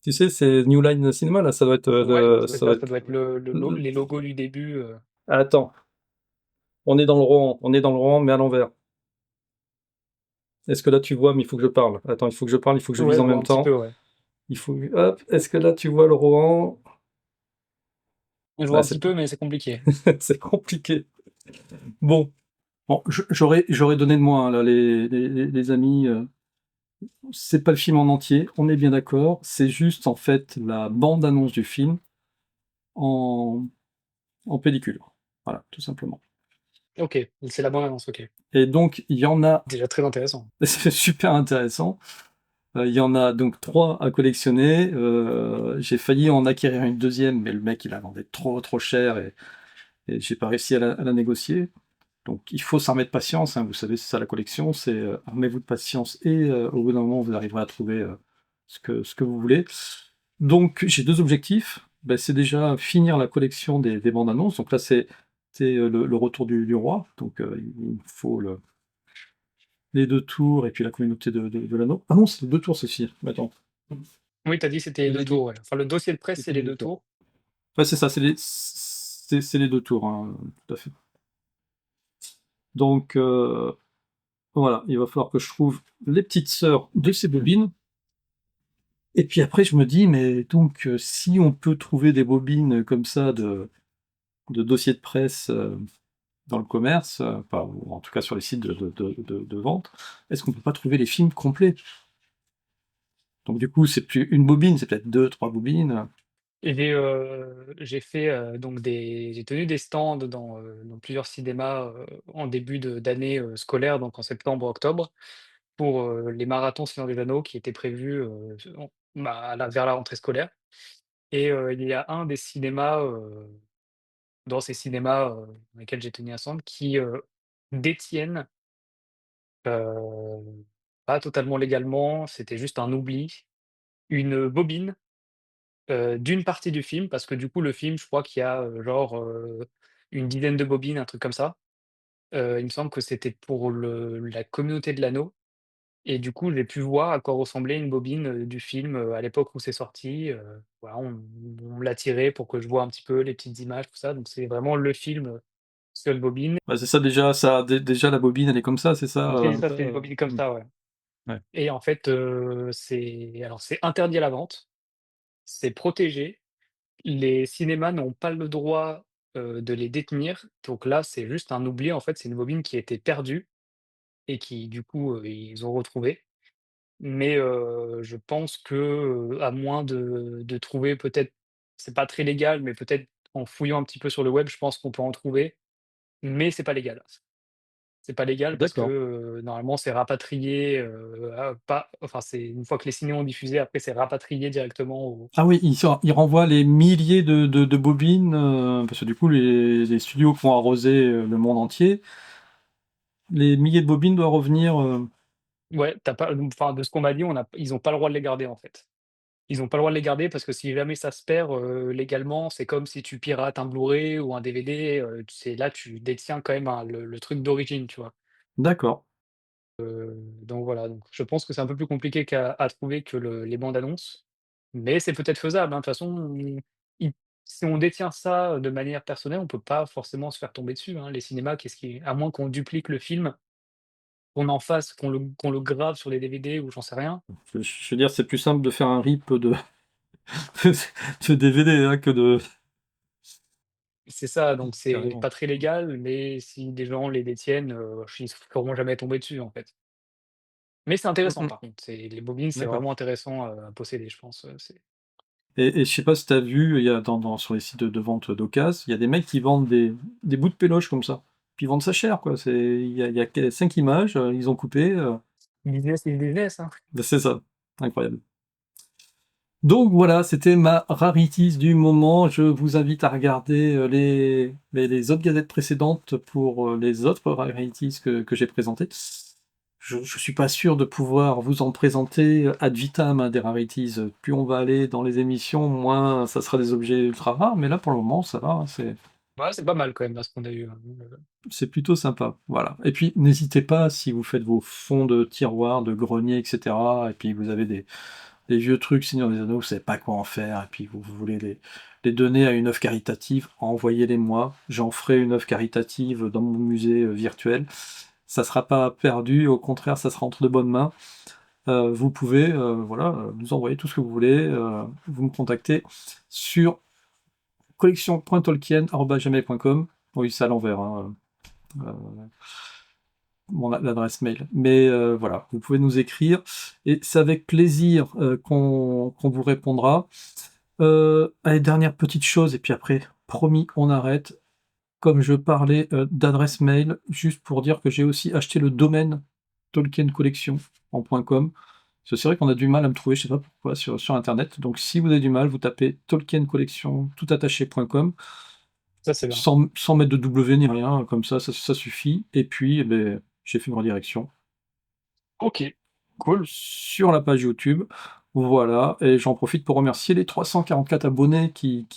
Tu sais, c'est New Line Cinema, là, ça doit être. Ouais, c'est Ça doit ça, ça doit être les logos du début. Attends. On est dans le Rohan. On est dans le Rohan, mais à l'envers. Est-ce que là, tu vois, mais il faut que je parle. Attends, il faut que je parle, il faut que je Ouais, lise je en vois même un petit temps. peu, ouais. Il faut. Hop. Est-ce que là, tu vois le Rohan? Je vois Ah, un petit peu, mais c'est compliqué. c'est compliqué. Bon. Bon, j'aurais donné de moi, hein, là, les amis. C'est pas le film en entier, on est bien d'accord. C'est juste, en fait, la bande-annonce du film en, en pellicule. Voilà, tout simplement. Ok, c'est la bonne annonce, ok. Et donc, il y en a, Déjà très intéressant. c'est super intéressant. Il y en a donc 3 à collectionner. J'ai failli en acquérir une deuxième, mais le mec, il la vendait trop cher et j'ai pas réussi à la négocier. Donc, il faut s'armer de patience, hein. Vous savez, c'est ça la collection, c'est armez-vous de patience et au bout d'un moment, vous arriverez à trouver ce que vous voulez. Donc, j'ai 2 objectifs. Ben, c'est déjà finir la collection des bandes annonces. Donc là, c'est le retour du roi. Donc, il me faut les 2 tours et puis la communauté de l'anneau. Ah non, c'est les 2 tours, ceci. Attends. Oui, t'as dit que c'était les deux tours, ouais. Enfin, le dossier de presse, c'est les deux tours. Ouais, c'est ça, c'est les 2 tours, hein, tout à fait. Donc, voilà, il va falloir que je trouve les petites sœurs de ces bobines. Et puis après, je me dis, mais donc, si on peut trouver des bobines comme ça de dossiers de presse dans le commerce, enfin, ou en tout cas sur les sites de vente, est-ce qu'on peut pas trouver les films complets? Donc du coup, c'est plus une bobine, c'est peut-être 2, 3 bobines. Et j'ai fait j'ai tenu des stands dans plusieurs cinémas en début d'année scolaire, donc en septembre, octobre, pour les marathons Seigneur des Anneaux qui étaient prévus vers la rentrée scolaire. Et il y a un des cinémas, dans ces cinémas dans lesquels j'ai tenu un stand, qui détiennent, euh, pas totalement légalement, c'était juste un oubli, une bobine d'une partie du film, parce que du coup, le film, je crois qu'il y a, une dizaine de bobines, un truc comme ça. Il me semble que c'était pour la communauté de l'anneau et du coup, j'ai pu voir à quoi ressemblait une bobine, du film, à l'époque où c'est sorti, voilà, on me l'a tiré pour que je vois un petit peu les petites images, tout ça, donc c'est vraiment le film, seule bobine. Bah, c'est ça déjà, déjà la bobine, elle est comme ça, c'est ça C'est ça, c'est une bobine comme mm. ça, ouais. Ouais. Et en fait, c'est interdit à la vente, c'est protégé. Les cinémas n'ont pas le droit, de les détenir, donc là, c'est juste un oubli, en fait, c'est une bobine qui a été perdue et qui, du coup, ils ont retrouvé. Mais, je pense que, à moins de trouver peut-être c'est pas très légal, mais peut-être en fouillant un petit peu sur le web, je pense qu'on peut en trouver, mais c'est pas légal. C'est pas légal parce que, D'accord. normalement, c'est rapatrié, pas enfin, c'est une fois que les ciné ont diffusé, après, c'est rapatrié directement au Ah oui, il renvoie les milliers de bobines, parce que du coup, les studios qui vont arroser le monde entier, les milliers de bobines doivent revenir. ouais, tu pas enfin, de ce qu'on m'a dit, ils ont pas le droit de les garder, en fait. Ils ont pas le droit de les garder parce que si jamais ça se perd, légalement, c'est comme si tu pirates un Blu-ray ou un DVD, c'est là, tu détiens quand même le truc d'origine, tu vois? D'accord. Donc voilà, donc je pense que c'est un peu plus compliqué à trouver que les bandes annonces, mais c'est peut-être faisable, hein. De toute façon, il si on détient ça de manière personnelle, on peut pas forcément se faire tomber dessus, hein. Les cinémas, qu'est-ce qui à moins qu'on duplique le film, qu'on en fasse, qu'on le grave sur les DVD ou j'en sais rien. Je veux dire, c'est plus simple de faire un rip de DVD hein, que de. C'est ça, donc c'est Carrément. pas très légal, mais si des gens les détiennent, ils se feront jamais tomber dessus, en fait. Mais c'est intéressant Mm. par contre, les bobines, c'est D'accord. vraiment intéressant, à posséder, je pense, c'est Et je sais pas si tu as vu, il y a sur les sites de vente d'occasion, il y a des mecs qui vendent des bouts de péloche comme ça. Puis ils vendent ça cher, quoi. Il y a 5 images, ils ont coupé. business is business, hein. Ben, c'est ça. Incroyable. Donc voilà, c'était ma rarities du moment. Je vous invite à regarder les autres gazettes précédentes pour les autres rarities que j'ai présentées. je suis pas sûr de pouvoir vous en présenter ad vitam, hein, des rarities. Plus on va aller dans les émissions, moins ça sera des objets ultra rares, mais là, pour le moment, ça va, hein, Ouais, c'est pas mal quand même, là, ce qu'on a eu, c'est plutôt sympa, voilà. Et puis, n'hésitez pas, si vous faites vos fonds de tiroirs, de greniers, et cetera, et puis vous avez des vieux trucs Seigneur des Anneaux, vous savez pas quoi en faire, et puis vous voulez les donner à une œuvre caritative, envoyez-les moi. J'en ferai une œuvre caritative dans mon musée virtuel. Ça sera pas perdu, au contraire, ça sera entre de bonnes mains. Vous pouvez nous envoyer tout ce que vous voulez. Vous me contactez sur collection.tolkien@gmail.com. Oui, c'est à l'envers, hein, l'adresse mail. Mais voilà, vous pouvez nous écrire et c'est avec plaisir qu'on vous répondra. Allez, dernière petite chose, et puis après, promis, on arrête. Comme je parlais d'adresse mail, juste pour dire que j'ai aussi acheté le domaine Tolkien Collection en .com. Parce que c'est vrai qu'on a du mal à me trouver, je sais pas pourquoi, sur Internet. Donc si vous avez du mal, vous tapez Tolkien Collection toutattaché.com ça c'est bien. sans mettre de W ni rien, comme ça suffit. Et puis, eh ben, j'ai fait une redirection OK, cool. sur la page YouTube. Voilà, et j'en profite pour remercier les 344 abonnés qui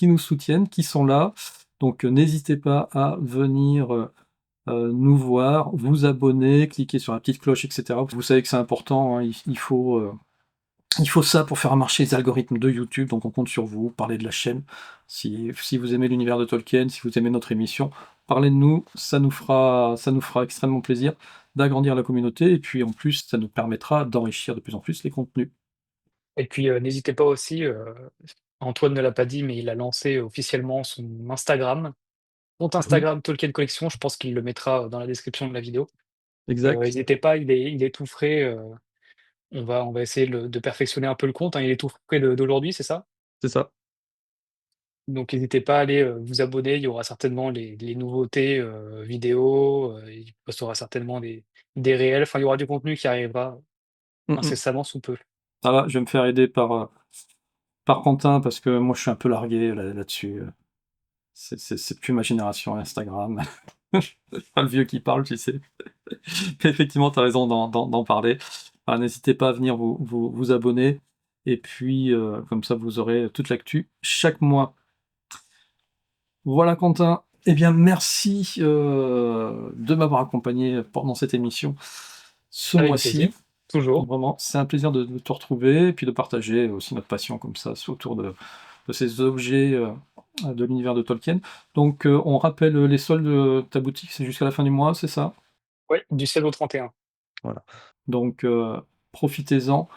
nous soutiennent, qui sont là. Donc n'hésitez pas à venir nous voir, vous abonner, cliquer sur la petite cloche, etc. Vous savez que c'est important, hein, il faut ça pour faire marcher les algorithmes de YouTube, donc on compte sur vous, parlez de la chaîne. Si vous aimez l'univers de Tolkien, si vous aimez notre émission, parlez de nous, ça nous fera extrêmement plaisir d'agrandir la communauté, et puis en plus, ça nous permettra d'enrichir de plus en plus les contenus. Et puis, n'hésitez pas aussi, Antoine ne l'a pas dit, mais il a lancé officiellement son Instagram. Compte Mhm. Instagram Tolkien Collection, je pense qu'il le mettra dans la description de la vidéo. Exact, N'hésitez pas, il est tout frais, on va essayer de perfectionner un peu le compte, hein. Il est tout frais d'aujourd'hui, c'est ça? c'est ça. Donc n'hésitez pas à aller, vous abonner, il y aura certainement les nouveautés, vidéos, il postera certainement des réels, enfin il y aura du contenu qui arrivera Mhm. incessamment sous peu. Ça va, je vais me faire aider par Quentin, parce que moi je suis un peu largué là-dessus. C'est plus ma génération Instagram. C'est pas le vieux qui parle, tu sais. Mais effectivement, tu as raison d'en parler. Enfin, n'hésitez pas à venir vous abonner. Et puis, comme ça, vous aurez toute l'actu chaque mois. Voilà, Quentin. Eh bien, merci de m'avoir accompagné pendant cette émission ce Avec plaisir, mois-ci. toujours. Vraiment, c'est un plaisir de te retrouver et puis de partager aussi notre passion comme ça autour de ces objets de l'univers de Tolkien. Donc, on rappelle les soldes de ta boutique, c'est jusqu'à la fin du mois, c'est ça? Ouais, du 16 au 31. Voilà. Donc, profitez-en,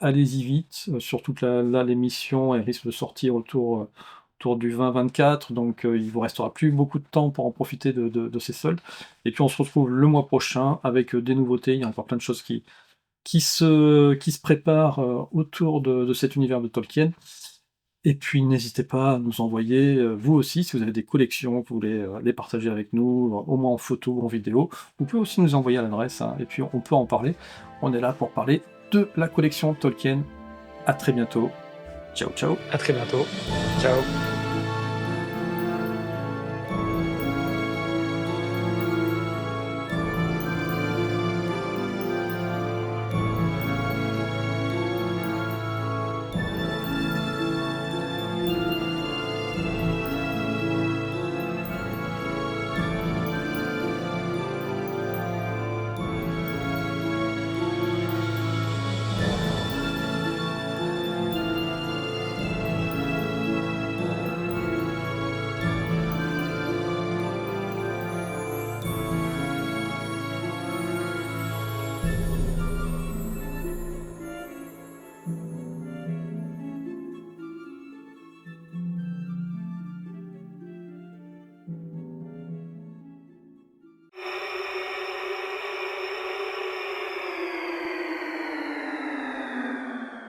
allez-y vite. Surtout que là, l'émission, elle risque de sortir autour du 20-24, donc il vous restera plus beaucoup de temps pour en profiter de ces soldes. Et puis on se retrouve le mois prochain avec des nouveautés. Il y a encore plein de choses qui se préparent autour de cet univers de Tolkien. Et puis n'hésitez pas à nous envoyer, vous aussi, si vous avez des collections, vous voulez les partager avec nous, au moins en photo ou en vidéo. Vous pouvez aussi nous envoyer à l'adresse, hein, et puis on peut en parler. On est là pour parler de la collection Tolkien. À très bientôt. Ciao, ciao. À très bientôt. Ciao.